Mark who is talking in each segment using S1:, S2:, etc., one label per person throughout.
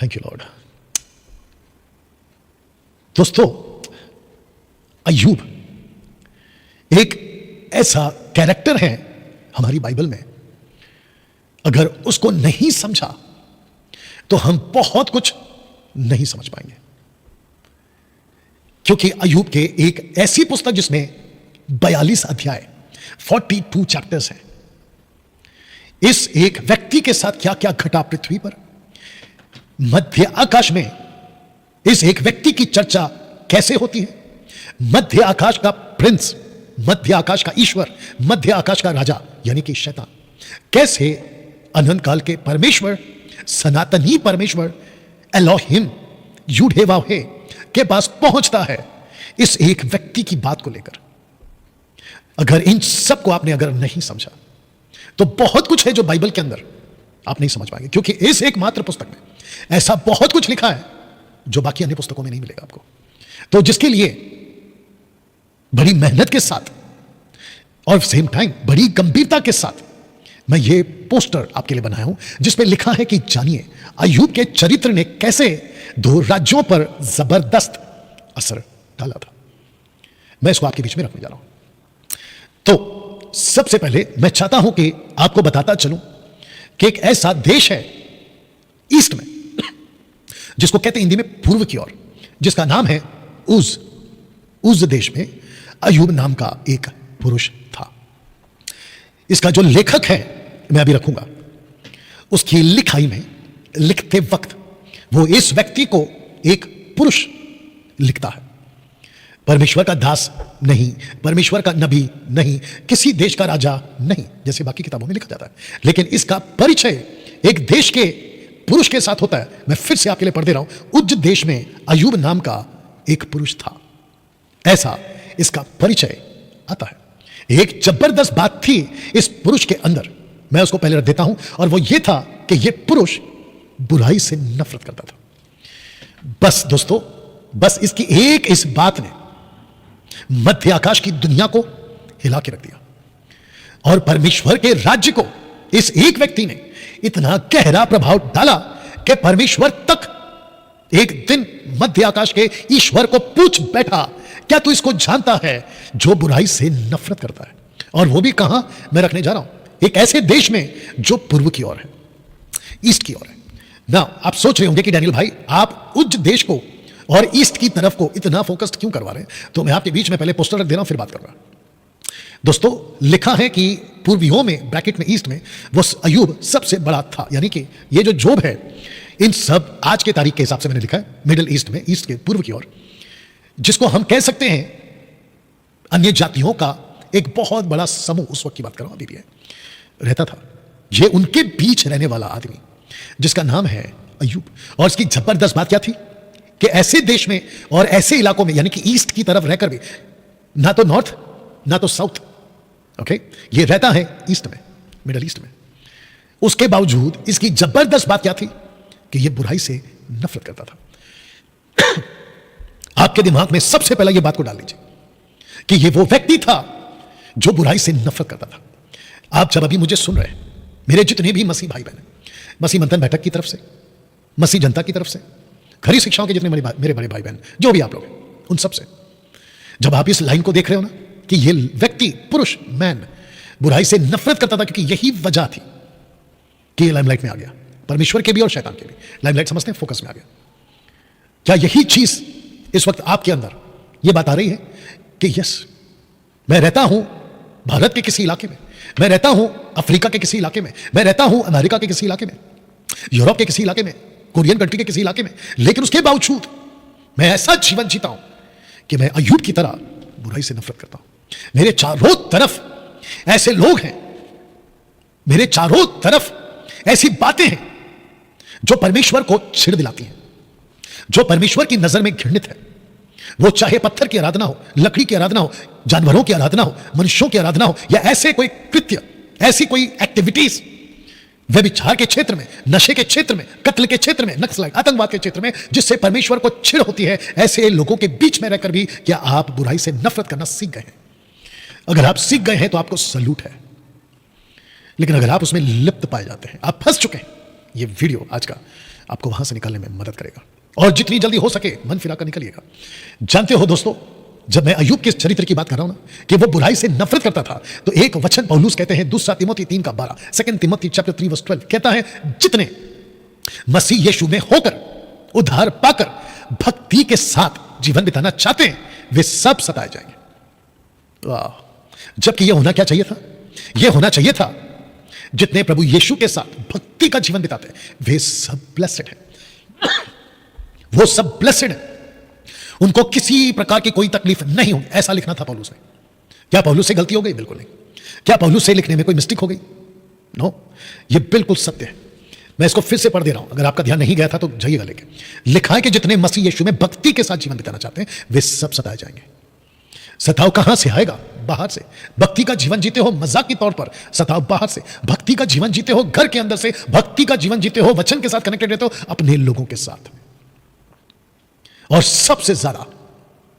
S1: Thank you Lord. दोस्तों, अय्यूब एक ऐसा कैरेक्टर है हमारी बाइबल में, अगर उसको नहीं समझा तो हम बहुत कुछ नहीं समझ पाएंगे। क्योंकि अय्यूब के एक ऐसी पुस्तक जिसमें 42 अध्याय 42 चैप्टर्स हैं। इस एक व्यक्ति के साथ क्या क्या घटा पृथ्वी पर, मध्य आकाश में इस एक व्यक्ति की चर्चा कैसे होती है। मध्य आकाश का प्रिंस, मध्य आकाश का ईश्वर, मध्य आकाश का राजा यानी कि शैतान कैसे अनंत काल के परमेश्वर, सनातनी परमेश्वर एलोहिम यूडहेवाहे के पास पहुंचता है इस एक व्यक्ति की बात को लेकर। अगर इन सब को आपने अगर नहीं समझा तो बहुत कुछ है जो बाइबल के अंदर आप नहीं समझ पाएंगे। क्योंकि इस एक मात्र पुस्तक में ऐसा बहुत कुछ लिखा है जो बाकी अन्य पुस्तकों में नहीं मिलेगा आपको। तो जिसके लिए बड़ी मेहनत के साथ और सेम टाइम बड़ी गंभीरता के साथ मैं ये पोस्टर आपके लिए बनाया हूं, जिसमें लिखा है कि जानिए अय्यूब के चरित्र ने कैसे दो राज्यों पर जबरदस्त असर डाला था। मैं इसको आपके बीच में रखने जा रहा हूं। तो सबसे पहले मैं चाहता हूं कि आपको बताता चलूं कि एक ऐसा देश है ईस्ट में जिसको कहते हैं हिंदी में पूर्व की ओर, जिसका नाम है उज। उज देश में अय्यूब नाम का एक पुरुष था। इसका जो लेखक है मैं अभी रखूंगा, उसकी लिखाई में लिखते वक्त वो इस व्यक्ति को एक पुरुष लिखता है। परमेश्वर का दास नहीं, परमेश्वर का नबी नहीं, किसी देश का राजा नहीं जैसे बाकी किताबों में लिखा जाता है। लेकिन इसका परिचय एक देश के पुरुष के साथ होता है। मैं फिर से आपके लिए पढ़ दे रहा हूं। उज देश में अय्यूब नाम का एक पुरुष था, ऐसा इसका परिचय आता है। एक जबरदस्त बात थी इस पुरुष के अंदर, मैं उसको पहले रख देता हूं, और वो ये था कि ये पुरुष बुराई से नफरत करता था। बस दोस्तों, बस इसकी एक इस बात ने मध्य आकाश की दुनिया को हिला के रख दिया। और परमेश्वर के राज्य को इस एक व्यक्ति ने इतना गहरा प्रभाव डाला कि परमेश्वर तक एक दिन मध्य आकाश के ईश्वर को पूछ बैठा, क्या तू इसको जानता है जो बुराई से नफरत करता है? और वो भी कहां मैं रखने जा रहा हूं, एक ऐसे देश में जो पूर्व की ओर है, ईस्ट की ओर है ना। आप सोच रहे होंगे कि डैनियल भाई आप उज देश को और ईस्ट की तरफ को इतना फोकस्ड क्यों करवा रहे हैं? तो मैं आपके बीच में पहले पोस्टर रख दे रहा हूं, फिर बात कर रहा हूं। दोस्तों, लिखा है कि पूर्वियों में ब्रैकेट में ईस्ट में वो अय्यूब सबसे बड़ा था। यानी कि ये जो जोब है, इन सब आज के तारीख के हिसाब से मैंने लिखा है मिडिल ईस्ट में, ईस्ट के पूर्व की ओर, जिसको हम कह सकते हैं अन्य जातियों का एक बहुत बड़ा समूह, उस वक्त की बात कर रहा हूं, अभी भी है, रहता था। ये उनके बीच रहने वाला आदमी जिसका नाम है अय्यूब। और इसकी जबरदस्त बात क्या थी कि ऐसे देश में और ऐसे इलाकों में, यानी कि ईस्ट की तरफ रहकर भी, ना तो नॉर्थ ना तो साउथ, ओके, ये रहता है ईस्ट में, मिडिल ईस्ट में। उसके बावजूद इसकी जबरदस्त बात क्या थी कि ये बुराई से नफरत करता था। आपके दिमाग में सबसे पहले ये बात को डाल लीजिए कि ये वो व्यक्ति था जो बुराई से नफरत करता था। आप जब अभी मुझे सुन रहे हैं, मेरे जितने भी मसीह भाई बहन, मसीह मंथन बैठक की तरफ से, मसीह जनता की तरफ से, खरी शिक्षाओं के जितने मेरे बड़े भाई बहन, जो भी आप लोग हैं, उन सब से, जब आप इस लाइन को देख रहे हो ना कि ये व्यक्ति, पुरुष, मैन, बुराई से नफरत करता था, क्योंकि यही वजह थी कि ये लाइमलाइट में आ गया। परमेश्वर के भी और शैतान के भी लाइमलाइट समझते हैं, फोकस में आ गया। क्या यही चीज इस वक्त आपके अंदर ये बात आ रही है कि यस, मैं रहता हूं भारत के किसी इलाके में, मैं रहता हूं अफ्रीका के किसी इलाके में, मैं रहता हूं अमेरिका के किसी इलाके में, यूरोप के किसी इलाके में, कोरियन कंट्री के किसी इलाके में, लेकिन उसके बावजूद मैं ऐसा जीवन जीता हूं कि मैं अय्यूब की तरह बुराई से नफरत करता हूं। मेरे चारों तरफ ऐसे लोग हैं, मेरे चारों तरफ ऐसी बातें हैं जो परमेश्वर को छिड़ दिलाती हैं, जो परमेश्वर की नजर में घृणित है। वो चाहे पत्थर की आराधना हो, लकड़ी की आराधना हो, जानवरों की आराधना हो, मनुष्यों की आराधना हो, या ऐसे कोई कृत्य, ऐसी कोई एक्टिविटीज व्यभिचार के क्षेत्र में, नशे के क्षेत्र में, कत्ल के क्षेत्र में, नक्सलाइट आतंकवाद के क्षेत्र में, जिससे परमेश्वर को चिढ़ होती है, ऐसे लोगों के बीच में रहकर भी क्या आप बुराई से नफरत करना सीख गए हैं? अगर आप सीख गए हैं तो आपको सल्यूट है। लेकिन अगर आप उसमें लिप्त पाए जाते हैं, आप फंस चुके हैं, ये वीडियो आज का आपको वहां से निकलने में मदद करेगा। और जितनी जल्दी हो सके मन फिरा कर निकलिएगा। जानते हो दोस्तों, जब मैं अय्यूब के चरित्र की बात कर रहा हूं ना, कि वो बुराई से नफरत करता था, तो एक वचन पौलुस कहते हैं, दूसरा तिमोथी 3:12, 2 तिमोथी चैप्टर 3:12 कहता है, जितने मसीह यीशु में होकर उद्धार पाकर भक्ति के साथ जीवन बिताना चाहते हैं, वे सब सताए जाएंगे। वाह! जबकि यह होना क्या चाहिए था? यह होना चाहिए था, जितने प्रभु यीशु के साथ भक्ति का जीवन बिताते हैं, वे सब ब्लेसेड हैं। वो सब ब्लेसेड हैं, उनको किसी प्रकार की कोई तकलीफ नहीं होगी। ऐसा लिखना था पौलुस ने। क्या पौलुस से गलती हो गई? बिल्कुल नहीं। क्या पौलुस से लिखने में कोई मिस्टेक हो गई? नो, ये बिल्कुल सत्य है। मैं इसको फिर से पढ़ दे रहा हूं, अगर आपका ध्यान नहीं गया था तो जाइएगा लेके। लिखा है कि जितने मसीह यीशु में भक्ति के साथ जीवन बिताना चाहते हैं, वे सब सताए जाएंगे। सताव कहां से आएगा? बाहर से। भक्ति का जीवन जीते हो मजाक के तौर पर, सताव बाहर से। भक्ति का जीवन जीते हो घर के अंदर से, भक्ति का जीवन जीते हो वचन के साथ कनेक्टेड रहते हो अपने लोगों के साथ। और सबसे ज्यादा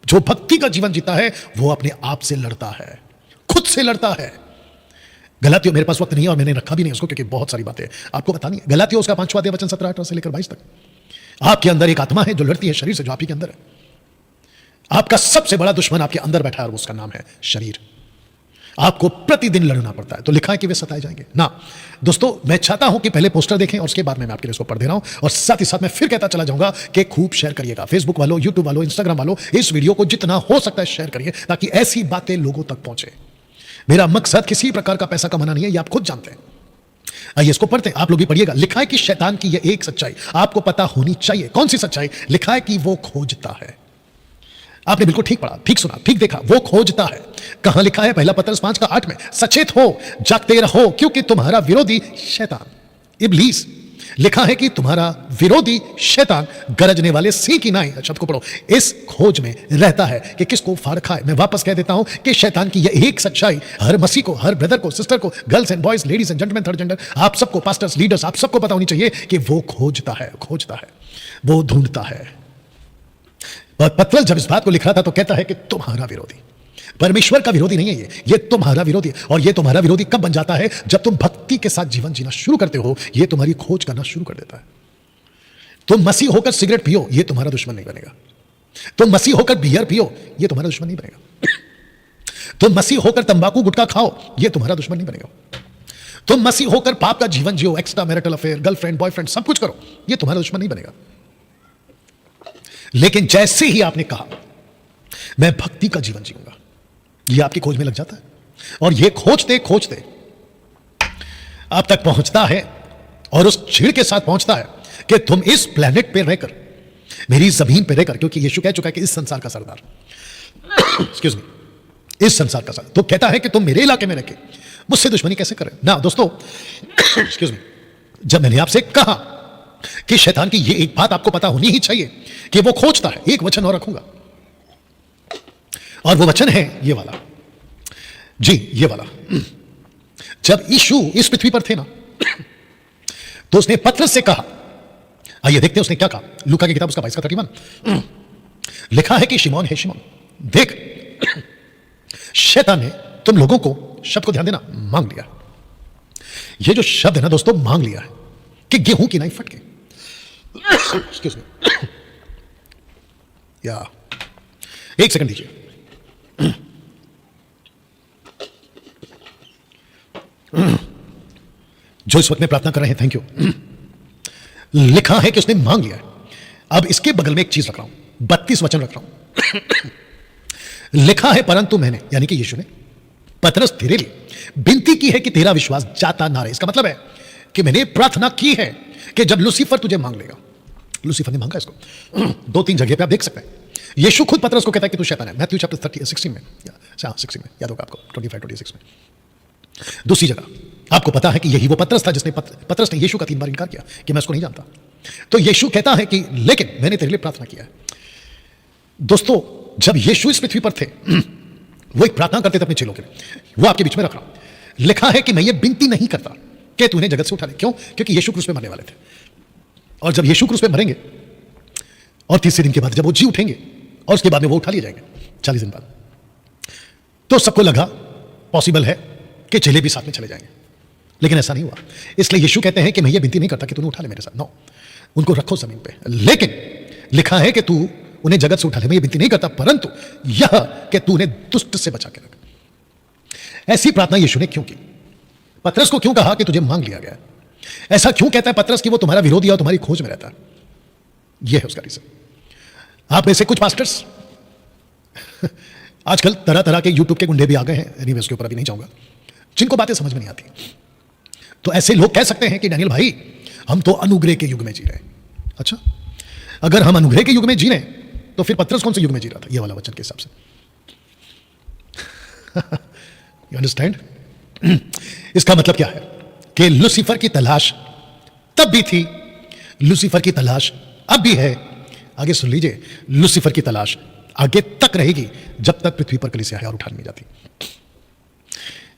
S1: जो भक्ति का जीवन जीता है, वो अपने आप से लड़ता है, खुद से लड़ता है। गलातियों, मेरे पास वक्त नहीं है और मैंने रखा भी नहीं उसको, क्योंकि बहुत सारी बातें आपको बतानी है। गलातियों उसका 5वां अध्याय वचन 17-18 से लेकर 22 तक। आपके अंदर एक आत्मा है जो लड़ती है शरीर से, जो आप ही के अंदर है। आपका सबसे बड़ा दुश्मन आपके अंदर बैठा है और उसका नाम है शरीर। आपको प्रतिदिन लड़ना पड़ता है। तो लिखा है कि वे सताए जाएंगे ना। दोस्तों, मैं चाहता हूं कि पहले पोस्टर देखें और उसके बाद मैं आपके लिए इसको पढ़ दे रहा हूं, और साथ ही साथ मैं फिर कहता चला जाऊंगा कि खूब शेयर करिएगा। फेसबुक वालों, यूट्यूब वालों, इंस्टाग्राम वालों, इस वीडियो को जितना हो सकता है शेयर करिए, ताकि ऐसी बातें लोगों तक पहुंचे। मेरा मकसद किसी प्रकार का पैसा कमाना नहीं है, ये आप खुद जानते हैं। आइए इसको पढ़ते हैं, आप लोग भी पढ़िएगा। लिखा है कि शैतान की यह एक सच्चाई आपको पता होनी चाहिए। कौन सी सच्चाई? लिखा है कि वो खोजता है। आपने बिल्कुल ठीक पढ़ा, ठीक सुना, ठीक देखा। वो खोजता है। कहां लिखा है? पहला पत्रस 5:8 में, सचेत हो, जागते रहो, क्योंकि तुम्हारा विरोधी शैतान इब्लीस, लिखा है कि तुम्हारा विरोधी शैतान गरजने वाले सिंह की नाई, शब्द को पढ़ो, इस खोज में रहता है कि किसको फाड़ खाए। मैं वापस कह देता हूं कि शैतान की यह एक सच्चाई हर मसीह को, हर ब्रदर को, सिस्टर को, girls and boys, ladies and gentleman, third gender, आप सबको, पास्टर्स, लीडर्स, आप सबको पता होनी चाहिए कि वो खोजता है, खोजता है, वो ढूंढता है। और पत्रस जब इस बात को लिख रहा था तो कहता है कि तुम्हारा विरोधी, परमेश्वर का विरोधी नहीं है ये तुम्हारा विरोधी है। और ये तुम्हारा विरोधी कब बन जाता है? जब तुम भक्ति के साथ जीवन जीना शुरू करते हो, ये तुम्हारी खोज करना शुरू कर देता है। तुम मसीह होकर सिगरेट पियो, ये तुम्हारा दुश्मन नहीं बनेगा। तुम मसीह होकर बियर पियो, ये तुम्हारा दुश्मन नहीं बनेगा। तुम मसीह होकर तंबाकू गुटखा खाओ, ये तुम्हारा दुश्मन नहीं बनेगा। तुम मसीह होकर पाप का जीवन जियो, extra marital affair, girlfriend, boyfriend, सब कुछ करो, ये तुम्हारा दुश्मन नहीं बनेगा। लेकिन जैसे ही आपने कहा मैं भक्ति का जीवन जीऊंगा, ये आपकी खोज में लग जाता है। और ये खोजते खोजते आप तक पहुंचता है, और उस छीड़ के साथ पहुंचता है कि तुम इस प्लेनेट पे रहकर, मेरी जमीन पे रहकर, क्योंकि यीशु कह चुका है कि इस संसार का सरदार एक्सक्यूज मी, इस संसार का सरदार, तो कहता है कि तुम मेरे इलाके में रहकर मुझसे दुश्मनी कैसे करें ना। दोस्तों एक्सक्यूज मी, जब मैंने आपसे कहा कि शैतान की ये एक बात आपको पता होनी ही चाहिए कि वो खोजता है, एक वचन और रखूंगा, और वो वचन है ये वाला, जी ये वाला। जब यीशु इस पृथ्वी पर थे ना, तो उसने पत्रस से कहा, आइए देखते हैं उसने क्या कहा। लूका की किताब उसका 22:31 लिखा है कि शिमोन है शिमोन, देख शैतान ने तुम लोगों को, शब्द को ध्यान देना, मांग लिया। ये जो शब्द है ना दोस्तों, मांग लिया है, कि गेहूं की नाई फटके। एक्सक्यूज मी, या एक सेकंड दीजिए। जो इस वक्त में प्रार्थना कर रहे हैं, थैंक यू। लिखा है कि उसने मांग लिया है। अब इसके बगल में एक चीज रख रहा हूं, 32 वचन रख रहा हूं। लिखा है परंतु मैंने, यानी कि यीशु ने पतरस तेरे लिए विनती की है कि तेरा विश्वास जाता ना रहे। इसका मतलब है कि मैंने प्रार्थना की है कि जब लूसीफर तुझे मांग लेगा, लूसीफर ने मांगा इसको 2-3 जगह पे आप देख सकते हैं। यीशु खुद पतरस को कहता है कि तू शैतान है, मैथ्यू चैप्टर 16 में, 16 में याद होगा आपको, 25-26 में। दूसरी जगह आपको पता है कि यही वो पतरस था जिसने, पतरस ने यीशु का 3 बार इनकार किया कि मैं उसको नहीं जानता। तो यीशु कहता है कि लेकिन मैंने तेरे लिए प्रार्थना किया है। दोस्तों, जब यीशु इस पृथ्वी पर थे, वो एक प्रार्थना करते थे अपने चेलों के लिए, वो आपके बीच में रख रहा हूं। लिखा है कि मैं ये विनती नहीं करता कि तू उन्हें जगत से उठा ले। क्यों? क्योंकि यीशु क्रूस पे मरने वाले थे, और जब यीशु क्रूस पे मरेंगे और तीसरे दिन के बाद जब वो जी उठेंगे और उसके बाद में वो उठा लिए जाएंगे 40 दिन बाद, तो सबको लगा पॉसिबल है कि चेले भी साथ में चले जाएंगे, लेकिन ऐसा नहीं हुआ। इसलिए यीशु कहते हैं कि मैं ये विनती नहीं करता कि तूने उठा ले मेरे साथ। नो, उनको रखो जमीन पे, लेकिन लिखा है कि तू उन्हें जगत से उठा ले। मैं ये विनती नहीं करता, परंतु यह कि तू उन्हें दुष्ट से बचा के रख। ऐसी प्रार्थना यीशु ने क्यों की? पतरस को क्यों कहा कि तुझे मांग लिया गया? ऐसा क्यों कहता है पतरस कि वो तुम्हारा विरोधी और तुम्हारी खोज में रहता है? यह है उसका रीजन। आप में से कुछ पास्टर्स आजकल तरह तरह के यूट्यूब के गुंडे भी आ गए हैं, एनीवे उसके ऊपर अभी नहीं जाऊंगा, जिनको बातें समझ में नहीं आती। तो ऐसे लोग कह सकते हैं कि डैनियल भाई हम तो अनुग्रह के युग में जी रहे हैं। अच्छा, अगर हम अनुग्रह के युग में जी रहे हैं तो फिर पतरस कौन से युग में जी रहा था? ये वाला वचन के हिसाब से। You understand? इसका मतलब क्या है कि लूसीफर की तलाश तब भी थी, लूसीफर की तलाश अब भी है। आगे सुन लीजिए, लूसीफर की तलाश आगे तक रहेगी जब तक पृथ्वी पर कलीसिया है और उठा नहीं जाती।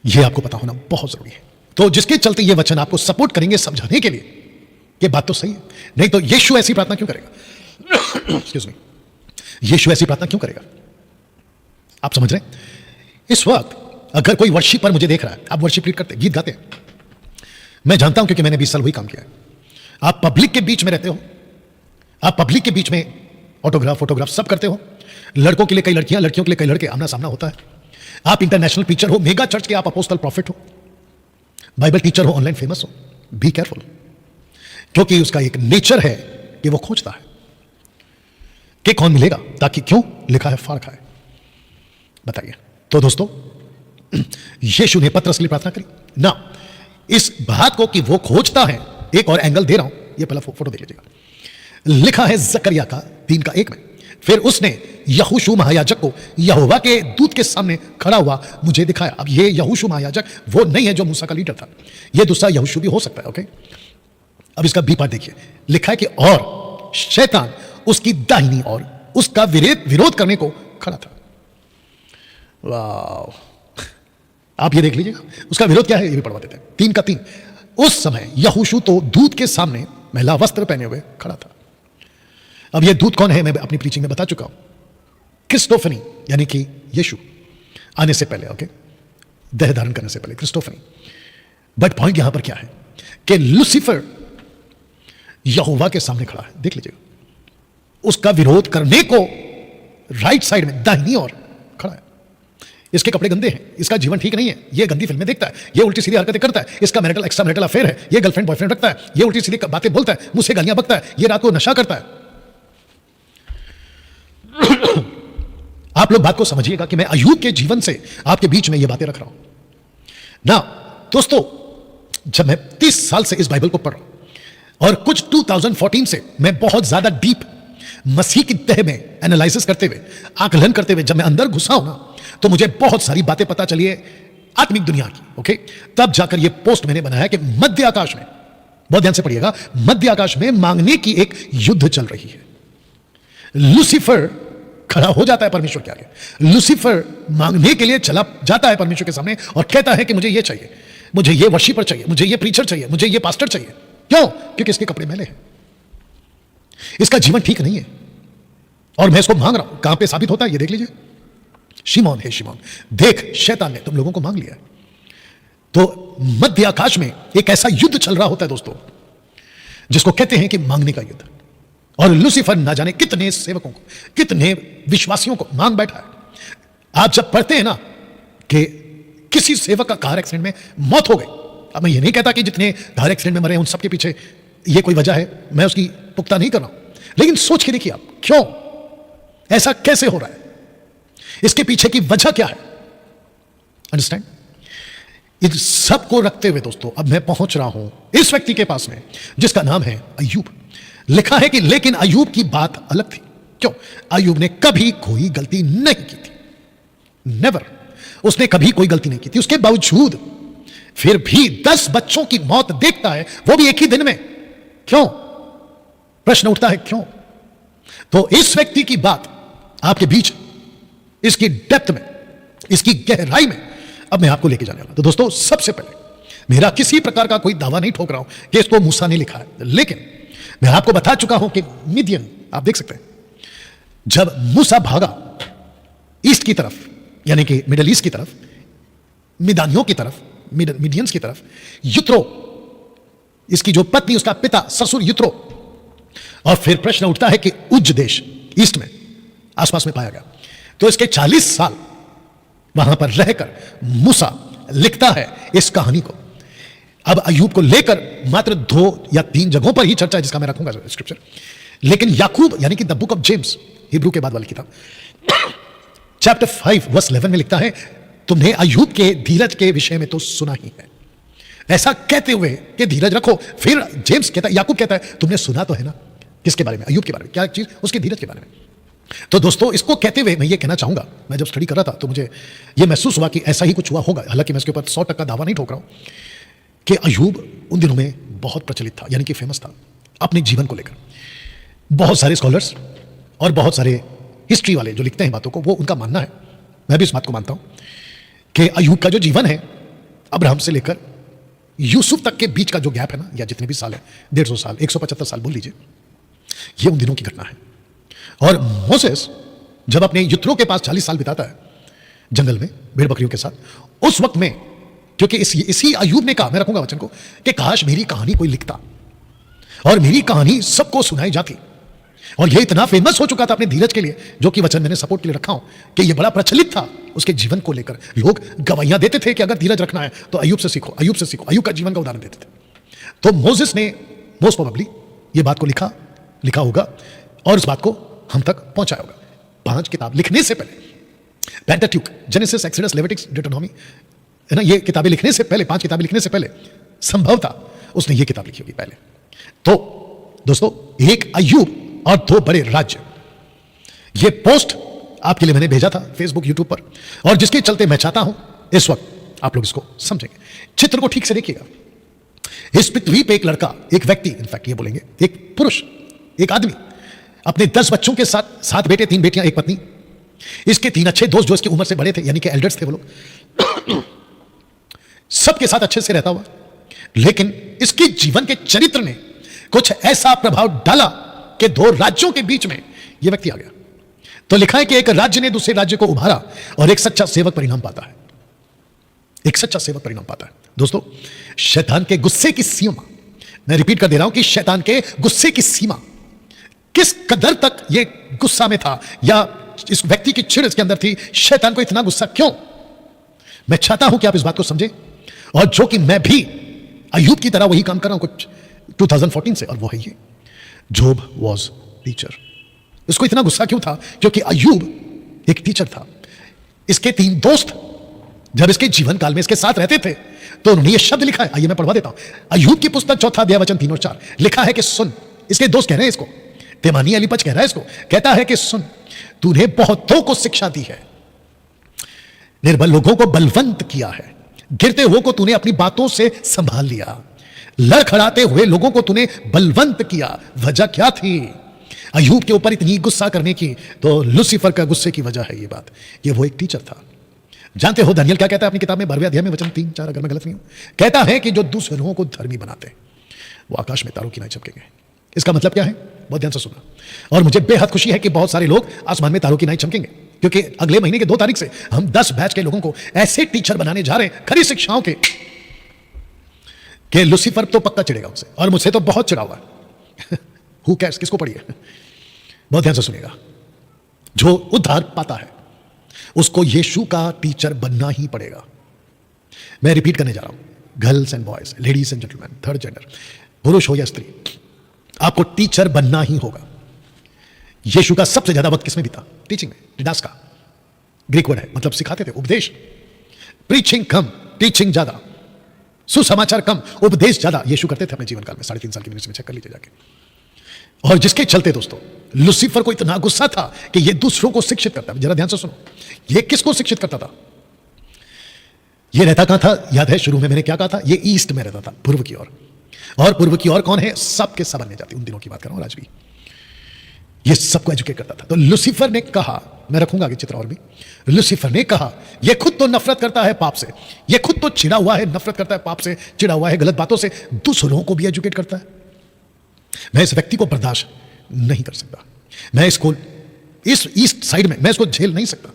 S1: यह आपको पता होना बहुत जरूरी है। तो जिसके चलते ये वचन आपको सपोर्ट करेंगे समझाने के लिए कि बात तो सही है, नहीं तो यीशु ऐसी प्रार्थना क्यों करेगा? एक्सक्यूज मी, यीशु ऐसी प्रार्थना क्यों करेगा? आप समझ रहे हैं? इस वक्त अगर कोई वर्शिपर मुझे देख रहा है, आप वर्शिप लीड करते, गीत गाते हैं, मैं जानता हूं क्योंकि मैंने 20 साल वही काम किया है। आप पब्लिक के बीच में रहते हो, आप पब्लिक के बीच में ऑटोग्राफ फोटोग्राफ सब करते हो। लड़कों के लिए कई लड़कियां, लड़कियों के लिए कई लड़के, आमना सामना होता है। आप इंटरनेशनल प्रीचर हो, मेगा चर्च के आप अपोस्टल प्रॉफिट हो, बाइबल टीचर हो, ऑनलाइन फेमस हो। बी केयरफुल, क्योंकि उसका एक नेचर है कि वो खोजता है कि कौन मिलेगा, ताकि क्यों लिखा है फाड़ खाए। बताइए। तो दोस्तों, यीशु ने पतरस के लिए प्रार्थना करी ना, इस बात को कि वो खोजता है। एक और एंगल दे रहा हूं, ये पहला फोटो देख लीजिएगा। लिखा है जकरिया का 3:1 में, फिर उसने यहोशू महायाजक को यहोवा के दूत के सामने खड़ा हुआ मुझे दिखाया। अब ये यहोशू महायाजक वो नहीं है जो मूसा का लीडर था, ये दूसरा यहोशू भी हो सकता है। ओके, अब इसका बी पार्ट देखिए। लिखा है कि और शैतान उसकी दाहिनी ओर उसका विरोध करने को खड़ा था। वाह, आप ये देख लीजिएगा उसका विरोध क्या है, ये भी पढ़वा देते हैं। 3:3, उस समय यहोशू तो दूत के सामने महिला वस्त्र पहने हुए खड़ा था। अब ये दूत कौन है, मैं अपनी प्रीचिंग में बता चुका हूं। क्रिस्टोफनी, यानी कि यीशु आने से पहले, ओके, देह धारण करने से पहले क्रिस्टोफनी। बट पॉइंट यहां पर क्या है कि लूसीफर यहोवा के सामने खड़ा है। देख लीजिएगा, उसका विरोध करने को राइट साइड में दाहिनी ओर खड़ा है। इसके कपड़े गंदे हैं, इसका जीवन ठीक नहीं है, ये गंदी फिल्में देखता है, ये उल्टी सीधी हरकतें करता है, इसका मैरिटल एक्स्ट्रा मैरिटल अफेयर है, ये गर्लफ्रेंड बॉयफ्रेंड रखता है, ये उल्टी सीधी बातें बोलता है, मुझसे गालियां बकता है, ये रात को नशा करता है। आप लोग बात को समझिएगा कि मैं अय्यूब के जीवन से आपके बीच में ये बातें रख रहा हूं ना। दोस्तों, जब मैं 30 साल से इस बाइबल को पढ़ रहा हूं और कुछ 2014 से मैं बहुत ज्यादा डीप मसीह की तह में एनालिसिस करते हुए, आकलन करते हुए जब मैं अंदर घुसा हूं ना, तो मुझे बहुत सारी बातें पता चली है आत्मिक दुनिया की। ओके, तब जाकर ये पोस्ट मैंने बनाया कि मध्य आकाश में, बहुत ध्यान से पढ़िएगा, मध्य आकाश में मांगने की एक युद्ध चल रही है। लूसीफर खड़ा हो जाता है परमेश्वर के आगे, लूसीफर मांगने के लिए चला जाता है परमेश्वर के सामने और कहता है कि मुझे ये चाहिए, मुझे ये वर्शिपर चाहिए, मुझे ये प्रीचर चाहिए, मुझे ये पास्टर चाहिए। क्यों? क्योंकि इसके कपड़े मैले हैं, इसका जीवन ठीक नहीं है और मैं इसको मांग रहा हूं। कहां पे साबित होता है ये देख लीजिए। शिमोन है, शिमोन, देख शैतान ने तुम लोगों को मांग लिया है। तो मध्य आकाश में एक ऐसा युद्ध चल रहा होता है दोस्तों, जिसको कहते हैं कि मांगने का युद्ध। और लूसीफर ना जाने कितने सेवकों को, कितने विश्वासियों को मांग बैठा है। आप जब पढ़ते हैं ना कि किसी सेवक का कार एक्सीडेंट में मौत हो गई, अब मैं ये नहीं कहता कि जितने कार एक्सीडेंट में मरे हैं उन सबके पीछे ये कोई वजह है, मैं उसकी पुख्ता नहीं कर रहा हूं, लेकिन सोच के देखिए आप, क्यों ऐसा कैसे हो रहा है, इसके पीछे की वजह क्या है। अंडरस्टैंड? इन सब को रखते हुए दोस्तों, अब मैं पहुंच रहा हूं इस व्यक्ति के पास में जिसका नाम है अय्यूब। लिखा है कि लेकिन अय्यूब की बात अलग थी। क्यों? अय्यूब ने कभी कोई गलती नहीं की थी, नेवर। उसने कभी कोई गलती नहीं की थी, उसके बावजूद फिर भी 10 बच्चों की मौत देखता है, वो भी एक ही दिन में। क्यों? प्रश्न उठता है क्यों? तो इस व्यक्ति की बात आपके बीच, इसकी डेप्थ में, इसकी गहराई में अब मैं आपको लेके जाने वाला। तो दोस्तों, सबसे पहले मेरा किसी प्रकार का कोई दावा नहीं ठोक रहा हूं कि इसको मूसा ने लिखा है, लेकिन मैं आपको बता चुका हूं कि मिडियन, आप देख सकते हैं, जब मूसा भागा ईस्ट की तरफ, यानी कि मिडल ईस्ट की तरफ, मिदानियों की तरफ, मिडियंस की तरफ, युत्रो, इसकी जो पत्नी, उसका पिता, ससुर युत्रो, और फिर प्रश्न उठता है कि उज देश ईस्ट में आसपास में पाया गया, तो इसके 40 साल वहां पर रहकर मूसा लिखता है इस कहानी को। अब अय्यूब को लेकर मात्र 2 या 3 जगहों पर ही चर्चा है जिसका मैं रखूंगा स्क्रिप्चर, लेकिन याकूब यानी कि the book of James, Hebrew के बाद वाली किताब, चैप्टर 5 वर्स 11 में लिखता है, तुमने अय्यूब के धीरज के विषय में तो सुना ही है। ऐसा कहते हुए कि धीरज रखो, फिर जेम्स कहता है, याकूब कहता है, तुमने सुना तो है ना। किसके बारे में? अय्यूब के बारे में। क्या चीज? उसके धीरज के बारे में। तो दोस्तों, इसको कहते हुए मैं ये कहना चाहूंगा, मैं जब स्टडी कर रहा था तो मुझे ये महसूस हुआ कि ऐसा ही कुछ हुआ होगा। हालांकि मैं इसके ऊपर 100% दावा नहीं ठोक रहा हूं कि अय्यूब उन दिनों में बहुत प्रचलित था, यानी कि फेमस था अपने जीवन को लेकर। बहुत सारे स्कॉलर्स और बहुत सारे हिस्ट्री वाले जो लिखते हैं बातों को, वो उनका मानना है, मैं भी इस बात को मानता हूं, कि अय्यूब का जो जीवन है अब्राहम से लेकर यूसुफ तक के बीच का जो गैप है ना, या जितने भी साल है, 150 साल, 175 साल बोल लीजिए, ये उन दिनों की घटना है। और मोसेस जब अपने यित्रो के पास 40 साल बिताता है जंगल में भेड़ बकरियों के साथ, उस वक्त में, क्योंकि इसी अय्यूब ने कहा, मैं रखूंगा वचन को, कि काश मेरी कहानी कोई लिखता और मेरी कहानी सबको सुनाई जाती। और यह इतना फेमस हो चुका था अपने धीरज के लिए, जो कि वचन मैंने सपोर्ट के लिए रखा हूं, कि यह बड़ा प्रचलित था उसके जीवन को लेकर। लोग गवाहियां देते थे कि अगर धीरज रखना है तो अय्यूब से सीखो, अय्यूब से सीखो, अय्यूब का जीवन का उदाहरण देते थे। तो मोसेस ने मोस्ट प्रोबेबली ये बात को लिखा होगा और उस बात को हम तक पहुंचाया होगा। 5 किताब लिखने से पहले, पेंटाट्यूक, जेनेसिस, एक्सोडस, लेविटिक्स, deuteronomy, है ना, ये किताबें लिखने से पहले, 5 किताबें लिखने से पहले संभव था उसने ये किताब लिखी होगी पहले। तो दोस्तों, एक अय्यूब और 2 बड़े राज्य, ये पोस्ट आपके लिए मैंने भेजा था फेसबुक, यूट्यूब पर, और जिसके चलते मैं चाहता हूं इस वक्त आप लोग इसको समझेंगे। चित्र को ठीक से देखिएगा। इस पृथ्वी पे एक लड़का, एक व्यक्ति, इनफैक्ट ये बोलेंगे एक पुरुष, एक आदमी, अपने 10 बच्चों के साथ, 7 बेटे, 3 बेटियां, 1 पत्नी, इसके 3 अच्छे दोस्त जो इसकी उम्र से बड़े थे, यानी कि एल्डर्स थे वो लोग, सबके साथ अच्छे से रहता हुआ। लेकिन इसके जीवन के चरित्र ने कुछ ऐसा प्रभाव डाला कि 2 राज्यों के बीच में यह व्यक्ति आ गया। तो लिखा है कि एक राज्य ने दूसरे राज्य को उभारा और एक सच्चा सेवक परिणाम पाता है। एक सच्चा सेवक परिणाम पाता है। दोस्तों, शैतान के गुस्से की सीमा, मैं रिपीट कर दे रहा हूं कि शैतान के गुस्से की सीमा किस कदर तक ये गुस्सा में था, या इस व्यक्ति की चिढ़ इसके अंदर थी, शैतान को इतना गुस्सा क्यों। मैं चाहता हूं कि आप इस बात को समझें, और जो कि मैं भी अय्यूब की तरह वही काम कर रहा हूं कुछ 2014 से, और वो है ये, जोब वॉज टीचर। इसको इतना गुस्सा क्यों था? क्योंकि अय्यूब एक टीचर था। इसके 3 दोस्त जब इसके जीवन काल में इसके साथ रहते थे तो उन्होंने ये शब्द लिखा है, आइए मैं पढ़वा देता हूं। अय्यूब की पुस्तक 4 अध्याय वचन 3 और 4 लिखा है कि सुन, इसके दोस्त कह रहे हैं इसको, तेमानी एलीपज कह रहा है इसको, कहता है कि सुन, तूने बहुतों को शिक्षा दी है, निर्बल लोगों को बलवंत किया है, गिरते हुए को तूने अपनी बातों से संभाल लिया, लड़खड़ाते हुए लोगों को तूने बलवंत किया। वजह क्या थी अय्यूब के ऊपर इतनी गुस्सा करने की? तो लूसीफर का गुस्से की वजह है ये बात। ये वो एक टीचर था। जानते हो दानियल क्या कहता है अपनी किताब में 12वें अध्याय में वचन 3-4, अगर मैं गलत नहीं हूं, कहता है कि जो दूसरों को धर्मी बनाते हैं वो आकाश में तारों की नाई चमकेंगे। इसका मतलब क्या है? बहुत ध्यान से सुना। और मुझे बेहद खुशी है कि बहुत सारे लोग आसमान में तारों की नाई चमकेंगे, क्योंकि अगले महीने के 2 तारीख से हम 10 बैच के लोगों को ऐसे टीचर बनाने जा रहे हैं खरी शिक्षाओं के, कि लूसीफर तो पक्का चिढ़ेगा उनसे, और मुझसे तो बहुत चिढ़ा हुआ है। हु कैर्स, किसको पढ़िए, बहुत ध्यान से सुनिएगा। जो उद्धार पाता है उसको यीशु का टीचर बनना ही पड़ेगा। मैं रिपीट करने जा रहा हूं, girls and boys, ladies and gentleman, third gender, पुरुष हो या स्त्री, आपको टीचर बनना ही होगा। यीशु का सबसे ज्यादा वक्त किसमें बीता? टीचिंग में। डिडास्का ग्रीक वर्ड है, मतलब सिखाते थे, उपदेश। प्रीचिंग कम, टीचिंग ज्यादा, सुसमाचार कम, उपदेश ज्यादा यीशु करते थे अपने जीवन काल में। 3.5 साल की मिनिस्ट्री में चेक कर लीजिए जाके। और जिसके चलते दोस्तों लूसीफर को इतना गुस्सा था कि ये दूसरों को शिक्षित करता है। जरा ध्यान से सुनो, ये किसको शिक्षित करता था? ये रहता कहां था? याद है शुरू में मैंने क्या कहा था? ये ईस्ट में रहता था, पूर्व की ओर। और पूर्व की ओर कौन है? सबके सब अन्य जाति, उन दिनों की बात कर रहा हूं, आज भी ये सबको एजुकेट करता था। तो लूसीफर ने कहा, मैं रखूंगा आगे चित्र और भी, लूसीफर ने कहा ये खुद तो नफरत करता है पाप से, ये खुद तो चिढ़ा हुआ है, नफरत करता है पाप से, चिढ़ा हुआ है गलत बातों से, दूसरों को भी एजुकेट करता है। मैं इस व्यक्ति को बर्दाश्त नहीं कर सकता, मैं इसको इस ईस्ट साइड में मैं इसको झेल नहीं सकता।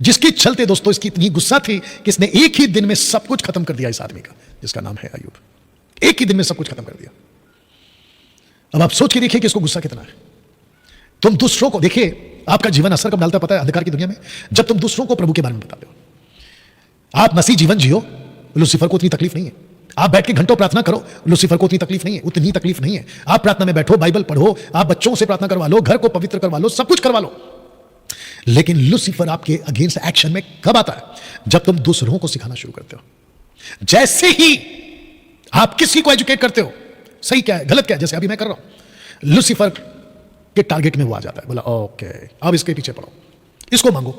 S1: जिसके चलते दोस्तों इसकी इतनी गुस्सा थी कि इसने एक ही दिन में सब कुछ खत्म कर दिया इस आदमी का, जिसका नाम है अय्यूब। एक ही दिन में सब कुछ खत्म कर दिया। अब आप सोच के देखिए कि इसको गुस्सा कितना है। तुम दूसरों को देखिए, आपका जीवन असर कब डालता है पता है अंधकार की दुनिया में? जब तुम दूसरों को प्रभु के बारे में बताते हो। आप मसीह जीवन जियो, लूसीफर को उतनी तकलीफ नहीं है। आप बैठ के घंटों प्रार्थना करो, लूसीफर को उतनी तकलीफ नहीं है, उतनी तकलीफ नहीं है। आप प्रार्थना में बैठो, बाइबल पढ़ो, आप बच्चों से प्रार्थना करवा लो, घर को पवित्र करवा लो, सब कुछ करवा लो, लेकिन लूसीफर आपके अगेंस्ट एक्शन में कब आता है? जब तुम दूसरों को सिखाना शुरू करते हो। जैसे ही आप किसी को एजुकेट करते हो, सही क्या है गलत क्या है, जैसे अभी मैं कर रहा हूं, लूसीफर के टारगेट में वो आ जाता है। बोला ओके, अब इसके पीछे पड़ो, इसको मांगो।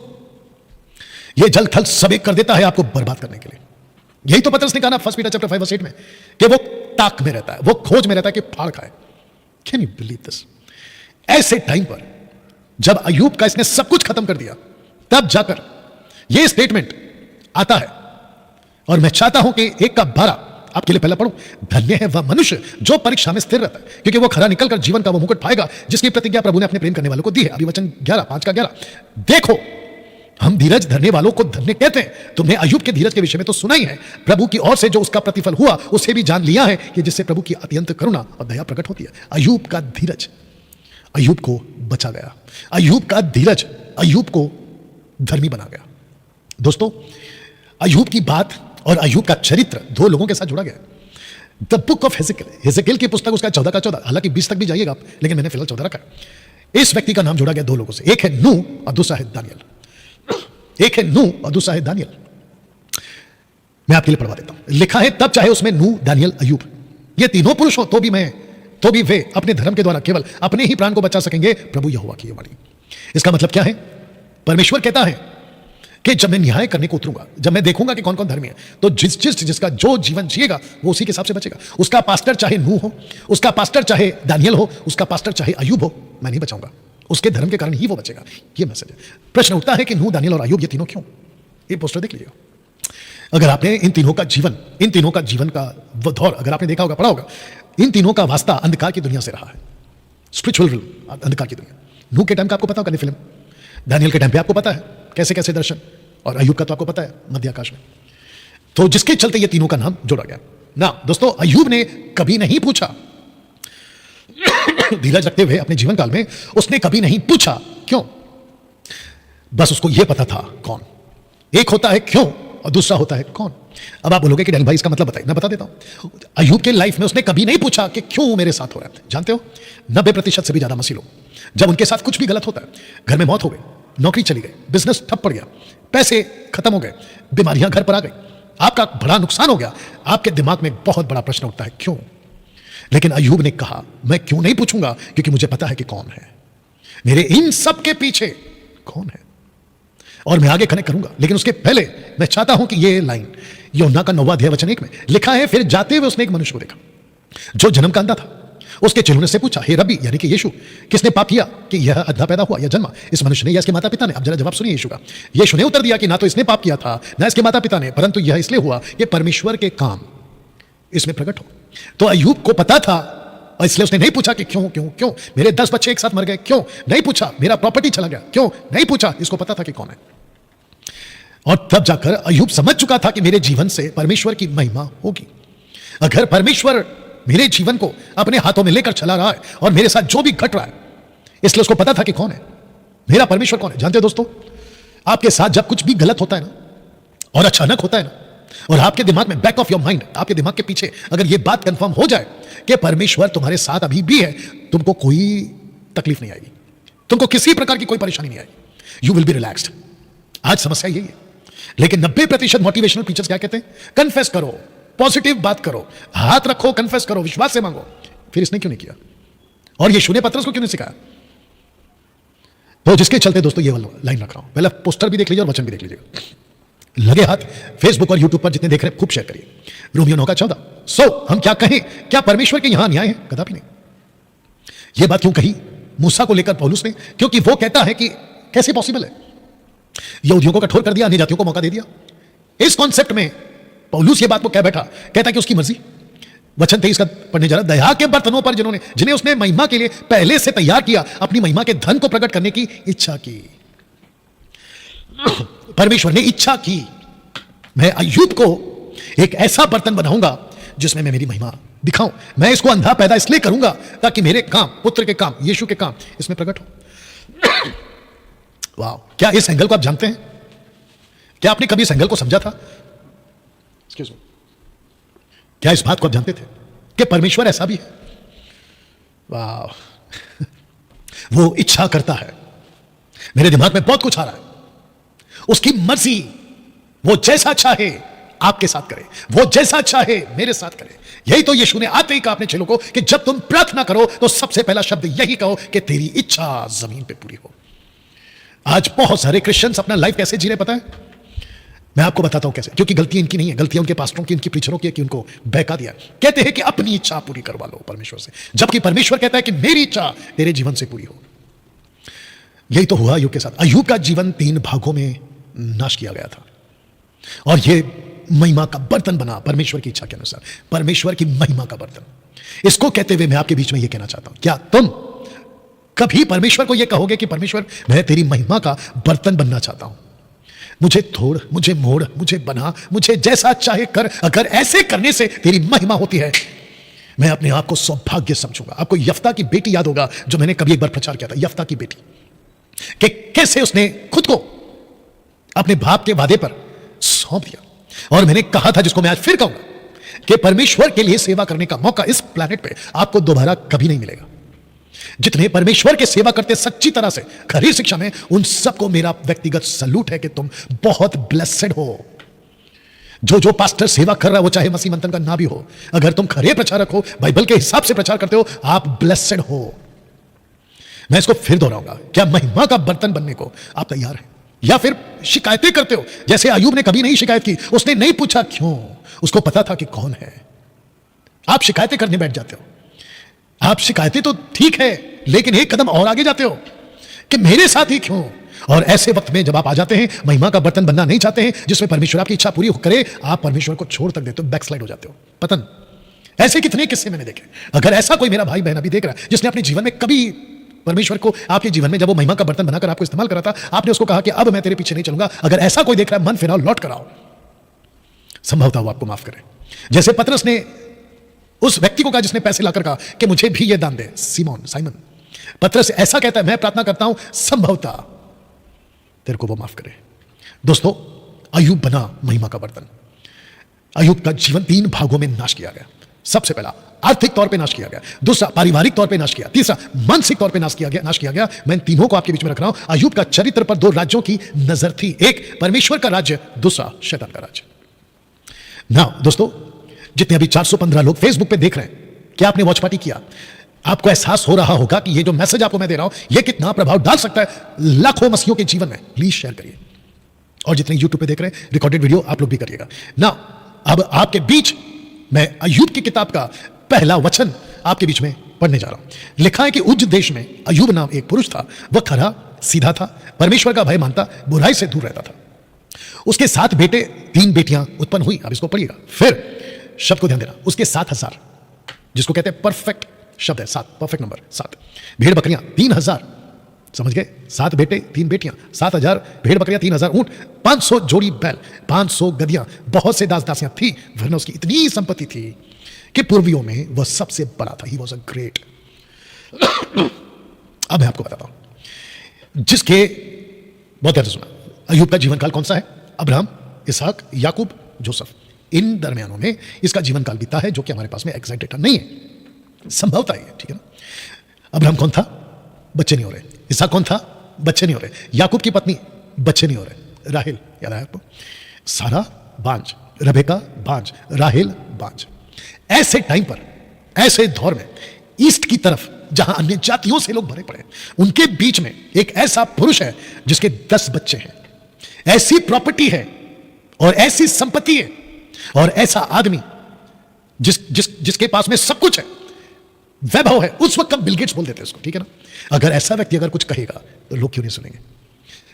S1: ये जल थल सब एक कर देता है आपको बर्बाद करने के लिए। यही तो पतरस ने कहा ना 1 पीटर चैप्टर 5 वर्स 8 में, कि वो ताक में रहता है, वो खोज में रहता है कि फाड़ खाए। Can you believe this? ऐसे टाइम पर जब अय्यूब का इसने सब कुछ खत्म कर दिया, तब जाकर यह स्टेटमेंट आता है। और मैं चाहता हूं कि 1:12 आपके लिए पहला पढ़ूं। धन्य है वह मनुष्य जो परीक्षा में स्थिर रहता है, क्योंकि वो खरा निकलकर जीवन का वो मुकुट पाएगा जिसकी प्रतिज्ञा प्रभु ने अपने प्रेम करने वालों को दी है। अभी वचन 5:11। देखो, हम धीरज धरने वालों को धन्य कहते हैं। तुमने अय्यूब के धीरज के विषय में तो सुना ही है। प्रभु की ओर से जो उसका प्रतिफल हुआ उसे भी जान लिया है कि जिससे प्रभु की अत्यंत करुणा और दया प्रकट होती है। अय्यूब का धीरज अय्यूब को बचा गया। अय्यूब का धीरज अय्यूब को धर्मी बना गया। दोस्तों, अय्यूब की बात और अय्यूब का चरित्र दो लोगों के साथ जुड़ा गया। द बुक ऑफ हेजेकिएल की पुस्तक उसका 14:14, हालांकि 20 तक भी जाइएगा आप, लेकिन मैंने फिलहाल 14 रखा। इस व्यक्ति का नाम जोड़ा गया दो लोगों से, एक है नूह और दूसरा है दानियल। एक है नूह और दूसरा है दानियल। मैं आपके लिए पढ़वा देता हूं। लिखा है, तब चाहे उसमें नूह, दानियल, अय्यूब, ये तीनों पुरुष हो तो भी वे अपने धर्म के द्वारा केवल अपने ही प्राण को बचा सकेंगे, प्रभु यहोवा की वाणी। इसका मतलब क्या है? परमेश्वर कहता है कि जब मैं न्याय करने को उतरूंगा, जब मैं देखूंगा कि कौन कौन धर्मी है, तो जिसका जो जीवन जिएगा वो उसी के हिसाब से बचेगा। उसका पास्टर चाहे नूह हो, उसका पास्टर चाहे दानियल हो, उसका पास्टर चाहे अय्यूब हो, मैं नहीं बचाऊंगा। उसके धर्म के कारण ही वो बचेगा। ये मैसेज है। प्रश्न उठता है कि नूह, दानियल और अय्यूब ये तीनों क्यों? ये पोस्टर देख लीजिएगा। अगर आपने इन तीनों का जीवन का वो दौर अगर आपने देखा होगा, पढ़ा होगा, इन तीनों का वास्ता अंधकार की दुनिया से रहा है। स्पिरिचुअल अंधकार की दुनिया। नूह के टाइम का आपको पता होगा फिल्म, दानियल के टाइम पे आपको पता है कैसे कैसे दर्शन, और अय्यूब का तो आपको पता है मध्य आकाश में। तो जिसके चलते ये तीनों का नाम जोड़ा गया ना। दोस्तों, अय्यूब ने कभी नहीं पूछा, धीरज रखते हुए अपने जीवन काल में उसने कभी नहीं पूछा क्यों। बस उसको यह पता था कौन। एक होता है क्यों और दूसरा होता है कौन। अब आप बोलोगे कि डैनियल भाई इसका मतलब बताइए। मैं बता देता हूं। अय्यूब के लाइफ में उसने कभी नहीं पूछा कि क्यों मेरे साथ हो रहा है। जानते हो, 90% से भी ज्यादा मसीह लोग, जब उनके साथ कुछ भी गलत होता है, घर में मौत हो गई, नौकरी चली गई, बिजनेस ठप पड़ गया, पैसे खत्म हो गए, बीमारियां घर पर आ गई, आपका बड़ा नुकसान हो गया, आपके दिमाग में बहुत बड़ा प्रश्न उठता है क्यों। लेकिन अय्यूब ने कहा, मैं क्यों नहीं पूछूंगा, क्योंकि मुझे पता है कि कौन है मेरे इन सब के पीछे, कौन है, और मैं आगे कनेक्ट करूंगा। लेकिन उसके पहले मैं चाहता हूं कि ये लाइन यूहन्ना का 9वां अध्याय वचन 1 में लिखा है, फिर जाते हुए उसने एक मनुष्य को देखा जो जन्म का अंधा था। उसके चेलों ने से पूछा, हे रब्बी, यानी कि यीशु, किसने पाप किया कि यह अंधा पैदा हुआ या जन्मा, इस मनुष्य ने या इसके माता पिता ने? अब जरा जवाब सुनिए यीशु का। यीशु ने उत्तर दिया कि ना तो इसने पाप किया था ना इसके माता पिता ने, परंतु यह इसलिए हुआ कि परमेश्वर के काम इसमें प्रकट हो। तो अय्यूब को पता था, और इसलिए उसने नहीं पूछा कि क्यों क्यों क्यों मेरे 10 बच्चे एक साथ मर गए, क्यों नहीं पूछा, मेरा प्रॉपर्टी चला गया, क्यों नहीं पूछा। इसको पता था कि कौन है। और तब जाकर अय्यूब समझ चुका था कि मेरे जीवन से परमेश्वर की महिमा होगी। अगर परमेश्वर मेरे जीवन को अपने हाथों में लेकर चला रहा है और मेरे साथ जो भी घट रहा है, इसलिए उसको पता था कि कौन है मेरा परमेश्वर, कौन है। जानते हो दोस्तों, आपके साथ जब कुछ भी गलत होता है ना, और अचानक होता है ना, और आपके दिमाग में, बैक ऑफ योर माइंड, आपके दिमाग के पीछे अगर यह बात कंफर्म हो जाए कि परमेश्वर तुम्हारे साथ अभी भी है, तुमको कोई तकलीफ नहीं आएगी, तुमको किसी प्रकार की कोई परेशानी नहीं आएगी। You will be relaxed. आज समस्या यही है। लेकिन 90% मोटिवेशनल टीचर्स क्या कहते हैं? कन्फेस करो, पॉजिटिव बात करो, हाथ रखो, कन्फेस करो, विश्वास से मांगो। फिर इसने क्यों नहीं किया? और यीशु ने पतरस को क्यों नहीं सिखाया? तो जिसके चलते दोस्तों ये वाला लाइन रख रहा हूं। पहले पोस्टर भी देख लीजिए और वचन भी देख लीजिएगा। लगे हाथ फेसबुक और यूट्यूब पर जितने देख रहे हैं खूब शेयर करिए। रोमियो 9:14। सो हम क्या कहें? क्या परमेश्वर के यहां न्याय है? कदापि नहीं। यह बात क्यों कही मूसा को लेकर पौलुस ने? क्योंकि वो कहता है कि कैसे पॉसिबल है, यहूदियों को कठोर कर दिया, अन्य जातियों को मौका दे दिया। इस कॉन्सेप्ट में पौलुस ये बात को कह बैठा, कहता कि उसकी मर्जी। वचन 23 का पढ़ने जा रहा, दया के बर्तनों पर जिन्हें उसने महिमा के लिए पहले से तैयार किया, अपनी महिमा के धन को प्रकट करने की इच्छा की। परमेश्वर ने इच्छा की, मैं अय्यूब को एक ऐसा बर्तन बनाऊंगा जिसमें मैं मेरी महिमा दिखाऊं। मैं इसको अंधा पैदा इसलिए करूंगा ताकि मेरे काम, पुत्र के काम, यीशु के काम इसमें प्रकट हो। वाह, क्या इस एंगल को आप जानते हैं? क्या आपने कभी इस एंगल को समझा था? एक्सक्यूज मी, क्या इस बात को आप जानते थे कि परमेश्वर ऐसा भी है? वाह, वो इच्छा करता है। मेरे दिमाग में बहुत कुछ आ रहा है। उसकी मर्जी, वो जैसा चाहे आपके साथ करे, वो जैसा चाहे मेरे साथ करे। यही तो यीशु ने आते ही कहा अपने चेलों को कि जब तुम प्रार्थना करो तो सबसे पहला शब्द यही कहो कि तेरी इच्छा जमीन पे पूरी हो। आज बहुत सारे क्रिश्चियंस अपना लाइफ कैसे जी रहे पता है? मैं आपको बताता हूं कैसे, क्योंकि गलती इनकी नहीं है, गलतियां उनके पास्टरों की, इनकी प्रीचरों की है कि उनको बहका दिया। कहते हैं कि अपनी इच्छा पूरी करवा लो परमेश्वर से, जबकि परमेश्वर कहता है कि मेरी इच्छा तेरे जीवन से पूरी हो। यही तो हुआ अय्यूब के साथ। अय्यूब का जीवन 3 भागों में नाश किया गया था और यह महिमा का बर्तन बना परमेश्वर की इच्छा के अनुसार, परमेश्वर की महिमा का बर्तन। इसको कहते हुए मैं आपके बीच में यह कहना चाहता हूं, क्या तुम कभी परमेश्वर को यह कहोगे कि परमेश्वर मैं तेरी महिमा का बर्तन बनना चाहता हूं, मुझे तोड़, मुझे मोड़, मुझे बना, मुझे जैसा चाहे कर। अगर ऐसे करने से तेरी महिमा होती है, मैं अपने आप को सौभाग्य समझूंगा। आपको यफ्ता की बेटी याद होगा, जो मैंने कभी एक बार प्रचार किया था, यफ्ता की बेटी, कि कैसे उसने खुद को अपने बाप के वादे पर सौंप दिया। और मैंने कहा था, जिसको मैं आज फिर कहूंगा, कि परमेश्वर के लिए सेवा करने का मौका इस प्लैनेट पे आपको दोबारा कभी नहीं मिलेगा। जितने परमेश्वर के सेवा करते सच्ची तरह से खरी शिक्षा में, उन सबको मेरा व्यक्तिगत सलूट है कि तुम बहुत ब्लेसेड हो। जो पास्टर सेवा कर रहा है, वो चाहे मसीह मंथन का ना भी हो, अगर तुम खरे प्रचारक हो, बाइबल के हिसाब से प्रचार करते हो, आप ब्लेसेड हो। मैं इसको फिर दोहराऊंगा, क्या महिमा का बर्तन बनने को आप तैयार हैं? या फिर शिकायतें करते हो? जैसे अय्यूब ने कभी नहीं शिकायत की, उसने नहीं पूछा क्यों, उसको पता था कि कौन है। आप शिकायतें करने बैठ जाते हो। आप शिकायतें तो ठीक है, लेकिन एक कदम और आगे जाते हो कि मेरे साथ ही क्यों। और ऐसे वक्त में जब आप आ जाते हैं, महिमा का बर्तन बनना नहीं चाहते हैं, जिसमें परमेश्वर आपकी इच्छा पूरी करे, आप परमेश्वर को छोड़ तक देते हो, बैकस्लाइड हो जाते हो, पतन। ऐसे कितने किस्से मैंने देखे। अगर ऐसा कोई मेरा भाई बहन अभी देख रहा है जिसने अपने जीवन में कभी परमेश्वर को आपके जीवन में, जब वो महिमा का बर्तन बनाकर आपको इस्तेमाल करा था, आपने उसको कहा कि अब मैं तेरे पीछे नहीं चलूंगा, अगर ऐसा कोई देख रहा है, मन फिराओ, लौट कर आओ, संभवतः वो आपको माफ करे। जैसे पतरस ने उस व्यक्ति को कहा जिसने पैसे लाकर कहा कि मुझे भी ये दान दे, साइमन। पतरस ऐसा कहता है, मैं प्रार्थना करता हूं संभवतः तेरे को वो माफ करे। दोस्तों, अय्यूब बना महिमा का बर्तन। अय्यूब का जीवन 3 भागों में नाश किया गया। सबसे पहला आर्थिक तौर पे नाश किया गया, दूसरा पारिवारिक तौर पे नाश किया, तीसरा मानसिक तौर पे नाश किया गया। मैं इन तीनों को आपके बीच में रख रहा हूं। अय्यूब का चरित्र पर 2 राज्यों की नजर थी, एक परमेश्वर का राज्य, दूसरा शैतान का राज्य। नाउ दोस्तों, जितने अभी 415 लोग फेसबुक पे देख रहे हैं, क्या आपने वॉच पार्टी किया? आपको एहसास हो रहा होगा कि ये जो मैसेज आपको मैं दे रहा हूं, ये कितना प्रभाव डाल सकता है लाखों मसीहियों के जीवन में। प्लीज शेयर करिए, और जितने यूट्यूब पे देख रहे हैं, रिकॉर्डेड वीडियो आप लोग भी करिएगा। ना, अब आपके बीच मैं अय्यूब की किताब का पहला वचन आपके बीच में पढ़ने जा रहा हूं। लिखा है कि उज देश में अय्यूब नाम एक पुरुष था, वह खरा सीधा था, परमेश्वर का भय मानता, बुराई से दूर रहता था। उसके 7 बेटे 3 बेटियां उत्पन्न हुई। अब इसको पढ़िएगा, फिर शब्द को ध्यान देना। उसके 7,000, जिसको कहते हैं परफेक्ट शब्द है, 7 परफेक्ट नंबर, 7 भेड़ बकरियां 3,000, समझ गए? 7 बेटे 3 बेटियां, 7,000 भेड़ बकरियां, 3,000 ऊंट, 500 जोड़ी बैल, 500 गधियां, बहुत से दास दासियां थी, वरना उसकी इतनी संपत्ति थी कि पूर्वियों में वह सबसे बड़ा था। He was a great. अब मैं आपको बताता हूं, जिसके, बहुत ध्यान से सुना, अय्यूब का जीवन काल कौन सा है? अब्राहम, इसहाक, याकूब, जोसेफ, इन दरमियानों में इसका जीवन काल बीता है, जो कि हमारे पास में एग्जैक्ट डेटा नहीं है, संभवता है, ठीक है ना? अब्राहम कौन था? बच्चे नहीं हो रहे। इसहाक कौन था? बच्चे नहीं हो रहे। याकूब की पत्नी, बच्चे नहीं हो रहे, राहेल, याद आया आपको? सारा बांझ, रबेका बांझ, राहेल बांझ। ऐसे टाइम पर, ऐसे दौर में, ईस्ट की तरफ जहां अन्य जातियों से लोग भरे पड़े, उनके बीच में एक ऐसा पुरुष है जिसके 10 बच्चे हैं, ऐसी प्रॉपर्टी है और ऐसी संपत्ति है, और ऐसा आदमी जिसके पास में सब कुछ है, वैभव है। उस वक्त हम बिल गेट्स बोल देते हैं उसको, ठीक है ना? अगर ऐसा व्यक्ति अगर कुछ कहेगा तो लोग क्यों नहीं सुनेंगे?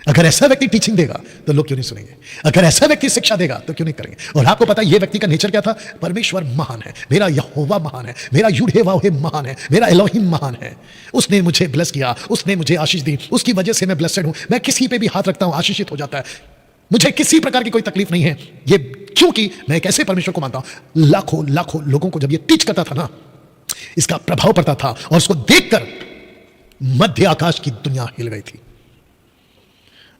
S1: अगर ऐसा व्यक्ति टीचिंग देगा तो लोग क्यों नहीं सुनेंगे? अगर ऐसा व्यक्ति शिक्षा देगा तो क्यों नहीं करेंगे? और आपको पता है ये व्यक्ति का नेचर क्या था? परमेश्वर महान है, मेरा यहोवा महान है, मेरा यूडे-वाहे महान है, मेरा एलोहिम महान है, उसने मुझे ब्लेस किया, उसने मुझे आशीष दी, उसकी वजह से मैं ब्लेसेड हूं, मैं किसी पे भी हाथ रखता हूं आशीषित हो जाता है। मुझे किसी प्रकार की कोई तकलीफ नहीं है, ये क्योंकि मैं एक ऐसे परमेश्वर को मानता हूं। लाखों लाखों लोगों को जब ये टीच करता था ना, इसका प्रभाव पड़ता था और उसको देखकर मध्य आकाश की दुनिया हिल गई थी।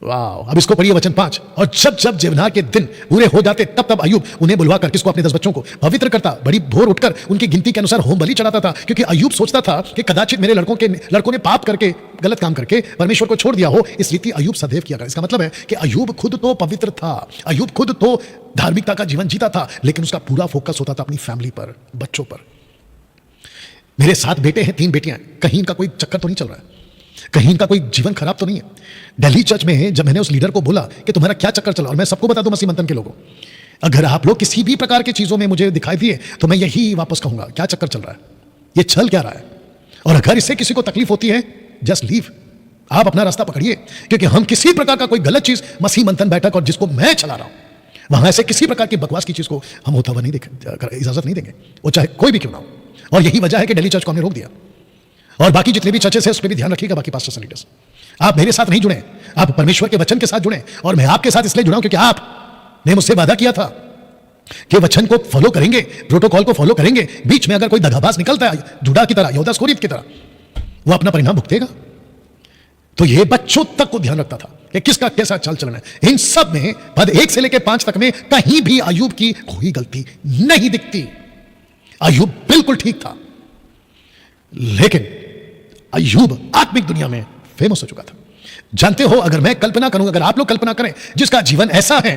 S1: वाह। अब इसको पढ़िए वचन 5। और जब जब जीवनार के दिन पूरे हो जाते तब तब अय्यूब उन्हें बुलवाकर, किसको, अपने 10 बच्चों को पवित्र करता, बड़ी भोर उठकर उनकी गिनती के अनुसार होम बलि चढ़ाता था, क्योंकि अय्यूब सोचता था कि कदाचित मेरे लड़कों ने पाप करके, गलत काम करके परमेश्वर को छोड़ दिया हो। इस रीति अय्यूब सदैव किया गया। इसका मतलब है कि अय्यूब खुद तो पवित्र था, अय्यूब खुद तो धार्मिकता का जीवन जीता था, लेकिन उसका पूरा फोकस होता था अपनी फैमिली पर, बच्चों पर। मेरे 7 बेटे हैं, 3 बेटियां हैं, कहीं इनका कोई चक्कर तो नहीं चल रहा है, कहीं इनका कोई जीवन खराब तो नहीं है। दिल्ली चर्च में जब मैंने उस लीडर को बोला कि तुम्हारा क्या चक्कर चला, और मैं सबको बता दूं मसीह मंथन के लोगों, अगर आप लोग किसी भी प्रकार की चीजों में मुझे दिखाई दिए तो मैं यही वापस कहूंगा, क्या चक्कर चल रहा है, ये चल क्या रहा है। और अगर इससे किसी को तकलीफ होती है, जस्ट लीव, आप अपना रास्ता पकड़िए, क्योंकि हम किसी प्रकार का कोई गलत चीज, मसीह मंथन बैठक और जिसको मैं चला रहा हूं, वहां ऐसे किसी प्रकार की बकवास की चीज को हम होता हुआ नहीं इजाजत नहीं देंगे, वो चाहे कोई भी क्यों ना हो। और यही वजह है कि दिल्ली चर्च को हमने रोक दिया, और बाकी जितने भी चर्चेस हैं उस पर भी ध्यान रखिएगा। बाकी पास्टर्स एंड लीडर्स, आप मेरे साथ नहीं जुड़े, आप परमेश्वर के वचन के साथ जुड़े, और मैं आपके साथ इसलिए जुड़ा हूं क्योंकि आपने मुझसे वादा किया था कि वचन को फॉलो करेंगे, प्रोटोकॉल को फॉलो करेंगे। बीच में अगर कोई दगाबाज निकलता है, जुड़ा की तरह, यहूदा इस्करियोत की तरह, वो अपना परिणाम भुगतेगा। तो ये बच्चों तक को ध्यान रखता था कि किसका कैसा चाल चलन है। इन सब में पद 1 से लेकर 5 तक में कहीं भी अय्यूब की कोई गलती नहीं दिखती। अय्यूब बिल्कुल ठीक था, लेकिन अय्यूब आत्मिक दुनिया में फेमस हो चुका था। जानते हो, अगर मैं कल्पना करूं, अगर आप लोग कल्पना करें जिसका जीवन ऐसा है,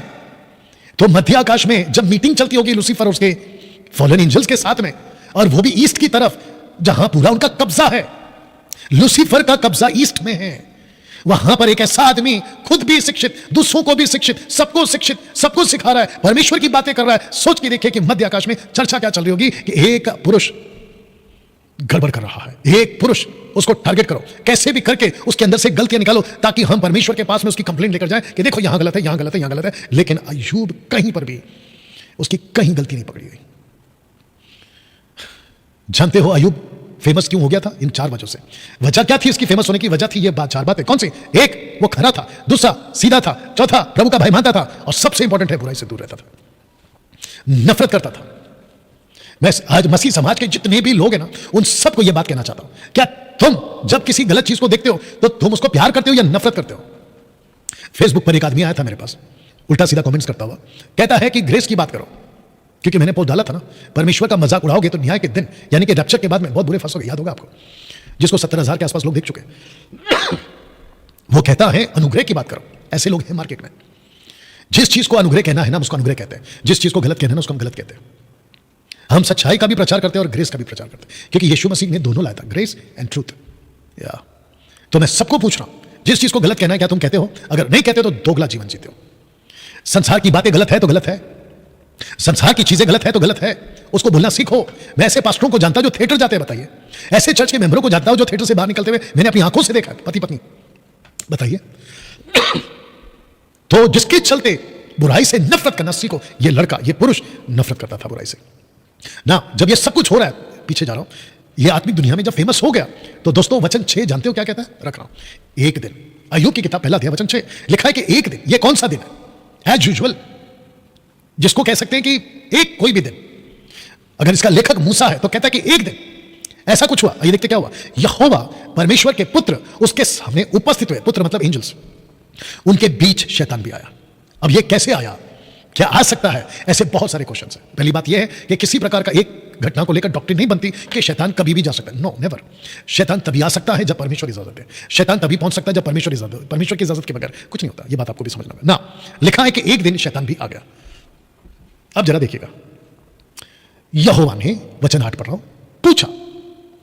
S1: तो मध्य आकाश में जब मीटिंग चलती होगी लूसीफर और उसके फॉलन एंजल्स के साथ में, और वो भी ईस्ट की तरफ, जहां पूरा उनका कब्जा है, लूसीफर का कब्जा ईस्ट में है, वहां पर एक ऐसा आदमी खुद भी शिक्षित, दूसरों को भी शिक्षित, सबको सिखा रहा है, परमेश्वर की बातें कर रहा है। सोच के देखिए कि मध्य आकाश में चर्चा क्या चल रही होगी कि एक पुरुष गड़बड़ कर रहा है, एक पुरुष, उसको टारगेट करो, कैसे भी करके उसके अंदर से गलतियां निकालो, ताकि हम परमेश्वर के पास में उसकी कंप्लेंट लेकर जाएं कि देखो यहां गलत है, यहां गलत है, यहां गलत है। लेकिन अय्यूब कहीं पर भी उसकी कहीं गलती नहीं पकड़ी गई। जानते हो अय्यूब फेमस क्यों हो गया था? इन 4 वजहों से। वजह क्या थी इसकी फेमस होने की? वजह थी ये 4 बातें। कौन सी? एक, वो खरा था, दूसरा सीधा था, चौथा प्रभु का भय मानता था, और सबसे इंपॉर्टेंट है बुराई से दूर रहता था, नफरत करता था। मैं आज मसीह समाज के जितने भी लोग हैं ना, उन सबको यह बात कहना चाहता हूं, क्या तुम जब किसी गलत चीज को देखते हो तो तुम उसको प्यार करते हो या नफरत करते हो? फेसबुक पर एक आदमी आया था मेरे पास, उल्टा सीधा कमेंट्स करता हुआ, कहता है कि ग्रेस की बात करो, क्योंकि मैंने पोस्ट डाला था ना, परमेश्वर का मजाक उड़ाओगे तो न्याय के दिन, यानी कि रैप्चर के बाद में बहुत बुरे फंसोगे। याद होगा आपको, जिसको 70,000 के आसपास लोग देख चुके। वो कहता है अनुग्रह की बात करो। ऐसे लोग हैं मार्केट में, जिस चीज को अनुग्रह कहना है ना, उसको अनुग्रह कहते हैं, जिस चीज को गलत कहना है ना, उसको हम गलत कहते हैं। हम सच्चाई का भी प्रचार करते हैं और ग्रेस का भी प्रचार करते हैं, क्योंकि यीशु मसीह ने दोनों लाया था, ग्रेस एंड ट्रूथ। या तो मैं सबको पूछ रहा हूं, जिस चीज को गलत कहना है क्या तुम कहते हो? अगर नहीं कहते तो दोगला जीवन जीते हो। संसार की बातें गलत है तो गलत है, संसार की चीजें गलत है तो गलत है, उसको बोलना सीखो। मैं ऐसे पास्टरों को जानता हूं जो थिएटर जाते हैं, बताइए। ऐसे चर्च के मेंबरों को जानता हूं जो थिएटर से बाहर निकलते हुए मैंने अपनी आंखों से देखा, पति पत्नी, बताइए। तो जिसके चलते बुराई से नफरत करना सीखो। ये लड़का, ये पुरुष नफरत करता था बुराई से ना। जब ये सब कुछ हो रहा है, पीछे जा रहा हूं, ये आत्मिक दुनिया में जब फेमस हो गया, तो दोस्तों वचन 6 जानते हो क्या कहता है? रख रहा हूं। एक दिन, अय्यूब की किताब 1 अध्याय वचन 6 लिखा है कि एक दिन, ये कौन सा दिन है? एज यूजुअल, जिसको कह सकते हैं कि एक कोई भी दिन। अगर इसका लेखक मूसा है तो कहता है कि एक दिन ऐसा कुछ हुआ। ये देखते क्या हुआ? यहोवा परमेश्वर के पुत्र उसके सामने उपस्थित हुए। पुत्र मतलब एंजल्स। उनके बीच शैतान भी आया। अब ये कैसे आया, क्या आ सकता है? ऐसे बहुत सारे क्वेश्चंस हैं। पहली बात यह है कि किसी प्रकार का एक घटना को लेकर डॉक्ट्रिन नहीं बनती कि शैतान कभी भी जा सकता है। No, never. शैतान तभी आ सकता है जब परमेश्वर इजाजत दे। शैतान तभी पहुंच सकता है जब परमेश्वर इजाजत दे। परमेश्वर की इजाजत के बगैर कुछ नहीं होता। यह बात आपको भी समझना है ना। लिखा है कि एक दिन शैतान भी आ गया। अब जरा देखिएगा, यहोवा ने, वचन 8 पढ़ रहा हूं, पूछा,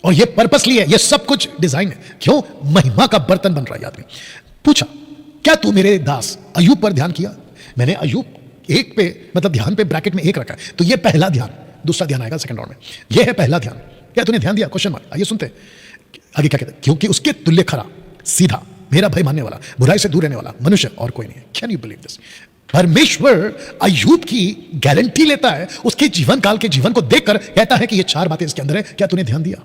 S1: और यह पर्पसली है, यह सब कुछ डिजाइन है। क्यों? महिमा का बर्तन बन रहा है आदमी। पूछा, क्या तू मेरे दास अय्यूब पर ध्यान किया? मैंने अय्यूब एक पे, मतलब ध्यान पे ब्रैकेट में एक रखा है, तो ये पहला ध्यान। दूसरा ध्यान आएगा सेकंड राउंड में। यह है पहला ध्यान। क्या तूने ध्यान दिया? Question mark. आइए सुनते आगे क्या कहते हैं। क्योंकि उसके तुल्य खरा, सीधा, मेरा भय मानने वाला, बुराई से दूर रहने वाला मनुष्य और कोई नहीं है। Can you believe this? परमेश्वर अय्यूब की गारंटी लेता है, उसके जीवन काल के जीवन को देखकर कहता है कि ये 4 बातें इसके अंदर है। क्या तूने ध्यान दिया?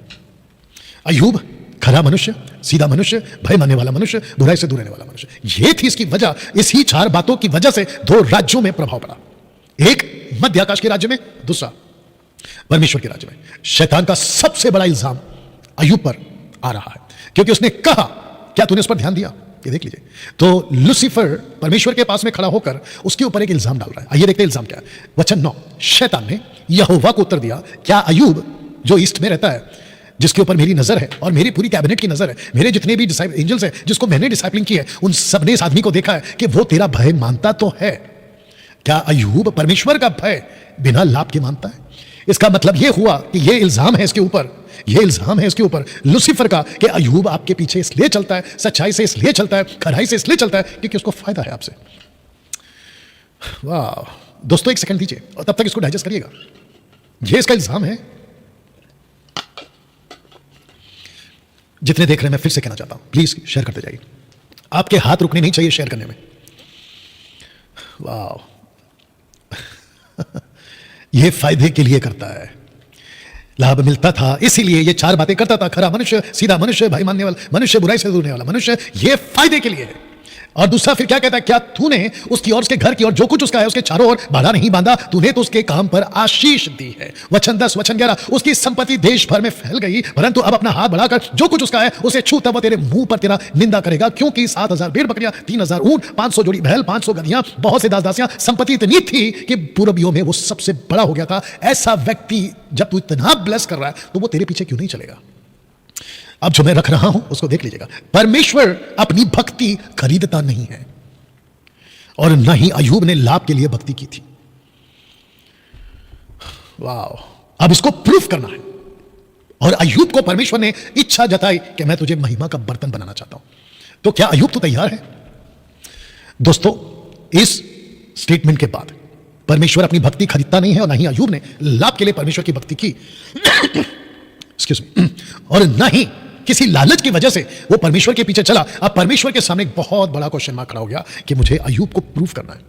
S1: अय्यूब खरा मनुष्य, सीधा मनुष्य, भय मानने वाला मनुष्य, बुराई से दूर रहने वाला मनुष्य। यह थी इसकी वजह। इसी 4 बातों की वजह से 2 राज्यों में प्रभाव पड़ा, एक मध्य आकाश के राज्य में, दूसरा परमेश्वर के राज्य में। शैतान का सबसे बड़ा इल्जाम अय्यूब पर आ रहा है, क्योंकि उसने कहा, क्या तूने उस पर ध्यान दिया? ये देख लीजिए। तो लूसीफर परमेश्वर के पास में खड़ा होकर उसके ऊपर एक इल्जाम डाल रहा है। आइए देखते हैं इल्जाम क्या है। वचन 9, शैतान ने यहोवा को उत्तर दिया, क्या अय्यूब जो ईस्ट में रहता है, जिसके ऊपर मेरी नजर है और मेरी पूरी कैबिनेट की नजर है, मेरे जितने भी एंजल्स हैं जिसको मैंने डिसाइपलिंग की है, उन सब ने इस आदमी को देखा है कि वो तेरा भय मानता तो है। क्या अय्यूब परमेश्वर का भय बिना लाभ के मानता है? इसका मतलब यह हुआ कि यह इल्जाम है इसके ऊपर, यह इल्जाम है इसके ऊपर लूसीफर का, कि अय्यूब आपके पीछे इसलिए चलता है, सच्चाई से इसलिए चलता है, खराई से इसलिए चलता है क्योंकि उसको फायदा है आपसे। वाह दोस्तों, एक सेकंड दीजिए और तब तक इसको डाइजेस्ट करिएगा। यह इसका इल्जाम है। जितने देख रहे हैं, मैं फिर से कहना चाहता हूं, प्लीज शेयर करते जाइए। आपके हाथ रुकने नहीं चाहिए शेयर करने में। वाह यह फायदे के लिए करता है, लाभ मिलता था इसीलिए ये 4 बातें करता था। खरा मनुष्य, सीधा मनुष्य, भय मानने वाला मनुष्य, बुराई से दूर रहने वाला मनुष्य, ये फायदे के लिए है। और दूसरा फिर क्या कहता है, क्या तूने उसकी और उसके घर की और जो कुछ उसका है उसके चारों ओर बाड़ा नहीं बांधा? तूने तो उसके काम पर आशीष दी है। वचन 10, वचन 11, उसकी संपत्ति देश भर में फैल गई, परंतु अब अपना हाथ बढ़ाकर जो कुछ उसका है उसे छू, तब वह तेरे मुंह पर तेरा निंदा करेगा, क्योंकि 7,000 भेड़ बकरियां, 3,000 ऊंट, 500 जोड़ी बैल, 500 गधियां, बहुत से दास दासियां, संपत्ति इतनी थी कि पूर्वियों में वो सबसे बड़ा हो गया था। ऐसा व्यक्ति जब तू इतना ब्लेस कर रहा है तो वो तेरे पीछे क्यों नहीं चलेगा? अब जो मैं रख रहा हूं उसको देख लीजिएगा। परमेश्वर अपनी भक्ति खरीदता नहीं है, और न ही अय्यूब ने लाभ के लिए भक्ति की थी। वाह, अब इसको प्रूफ करना है। और अय्यूब को परमेश्वर ने इच्छा जताई कि मैं तुझे महिमा का बर्तन बनाना चाहता हूं। तो क्या अय्यूब तो तैयार है? दोस्तों, इस स्टेटमेंट के बाद परमेश्वर अपनी भक्ति खरीदता नहीं है, और न ही अय्यूब ने लाभ के लिए परमेश्वर की भक्ति की एक्सक्यूज मी, और न ही किसी लालच की वजह से वो परमेश्वर के पीछे चला। अब परमेश्वर के सामने एक बहुत बड़ा क्वेश्चन मार्क खड़ा हो गया कि मुझे अय्यूब को प्रूफ करना है।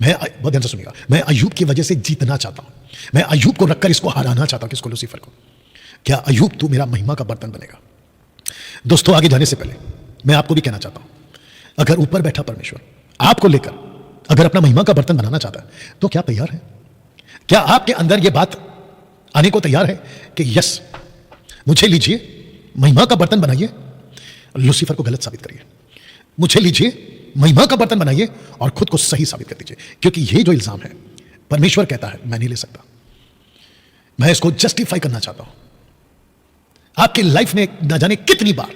S1: मैं बहुत ध्यान से सुनिएगा, मैं अय्यूब की वजह से जीतना चाहता हूं, मैं अय्यूब को रखकर इसको हराना चाहता हूं। किसको? लूसीफर को। क्या अय्यूब तू मेरा महिमा का बर्तन बनेगा? दोस्तों, आगे जाने से पहले मैं आपको भी कहना चाहता हूं, अगर ऊपर बैठा परमेश्वर आपको लेकर अगर अपना महिमा का बर्तन बनाना चाहता है तो क्या तैयार है? क्या आपके अंदर यह बात आने को तैयार है कि यस, मुझे लीजिए, महिमा का बर्तन बनाइए, लूसीफर को गलत साबित करिए। मुझे लीजिए, महिमा का बर्तन बनाइए और खुद को सही साबित कर दीजिए। क्योंकि ये जो इल्जाम है, परमेश्वर कहता है मैं नहीं ले सकता, मैं इसको जस्टिफाई करना चाहता हूं। आपकी लाइफ में न जाने कितनी बार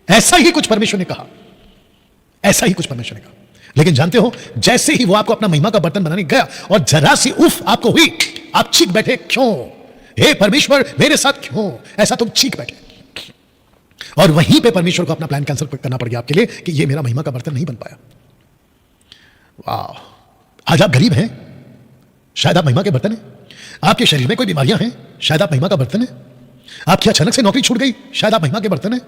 S1: ऐसा ही कुछ परमेश्वर ने कहा, ऐसा ही कुछ परमेश्वर ने कहा, लेकिन जानते हो, जैसे ही वो आपको अपना महिमा का बर्तन बनाने गया और जरा सी उफ आपको हुई, आप चीख बैठे, क्यों? हे परमेश्वर, मेरे साथ क्यों ऐसा तुम चीख बैठे? और वहीं पे परमेश्वर को अपना प्लान कैंसिल करना पड़ गया आपके लिए कि ये मेरा महिमा का बर्तन नहीं बन पाया। वाह, आज आप गरीब हैं, शायद आप महिमा के बर्तन हैं। आपके शरीर में कोई बीमारियां हैं, शायद आप महिमा का बर्तन हैं। आपकी अचानक से नौकरी छूट गई, शायद आप महिमा के बर्तन हैं।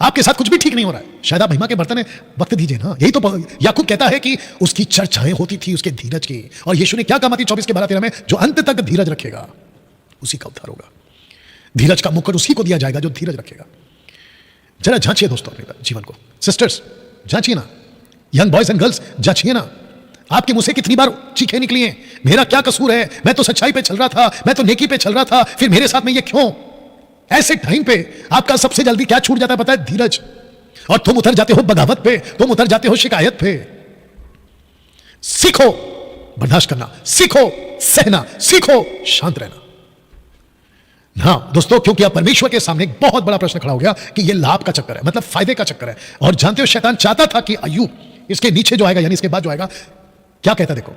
S1: आपके साथ कुछ भी ठीक नहीं हो रहा है, शायद आप महिमा के बर्तन हैं। वक्त दीजिए ना। यही तो याकूब कहता है कि उसकी चर्चाएं होती थी उसके धीरज की, और यीशु ने क्या कहा मत्ती 24:12-13 में, जो अंत तक धीरज रखेगा उसी का उद्धार होगा। धीरज का मुकुट उसी को दिया जाएगा जो धीरज रखेगा। जरा जांचिए दोस्तों अपने जीवन को। सिस्टर्स, जांचिए ना। यंग बॉयज एंड गर्ल्स, जांचिए ना। आपके मुंह से कितनी बार चीखें निकली हैं, मेरा क्या कसूर है, मैं तो सच्चाई पे चल रहा था, मैं तो नेकी पे चल रहा था, फिर मेरे साथ में ये क्यों? ऐसे टाइम पे आपका सबसे जल्दी क्या छूट जाता है पता है? धीरज। और तुम उतर जाते हो बगावत पे, तुम उतर जाते हो शिकायत पे। सीखो बर्दाश्त करना, सीखो सहना, सीखो शांत रहना। हाँ दोस्तों, क्योंकि आप परमेश्वर के सामने एक बहुत बड़ा प्रश्न खड़ा हो गया कि यह लाभ का चक्कर है, मतलब फायदे का चक्कर है। और जानते हो, शैतान चाहता था कि अय्यूब इसके नीचे जो आएगा, यानी इसके बाद जो आएगा, क्या कहता देखो,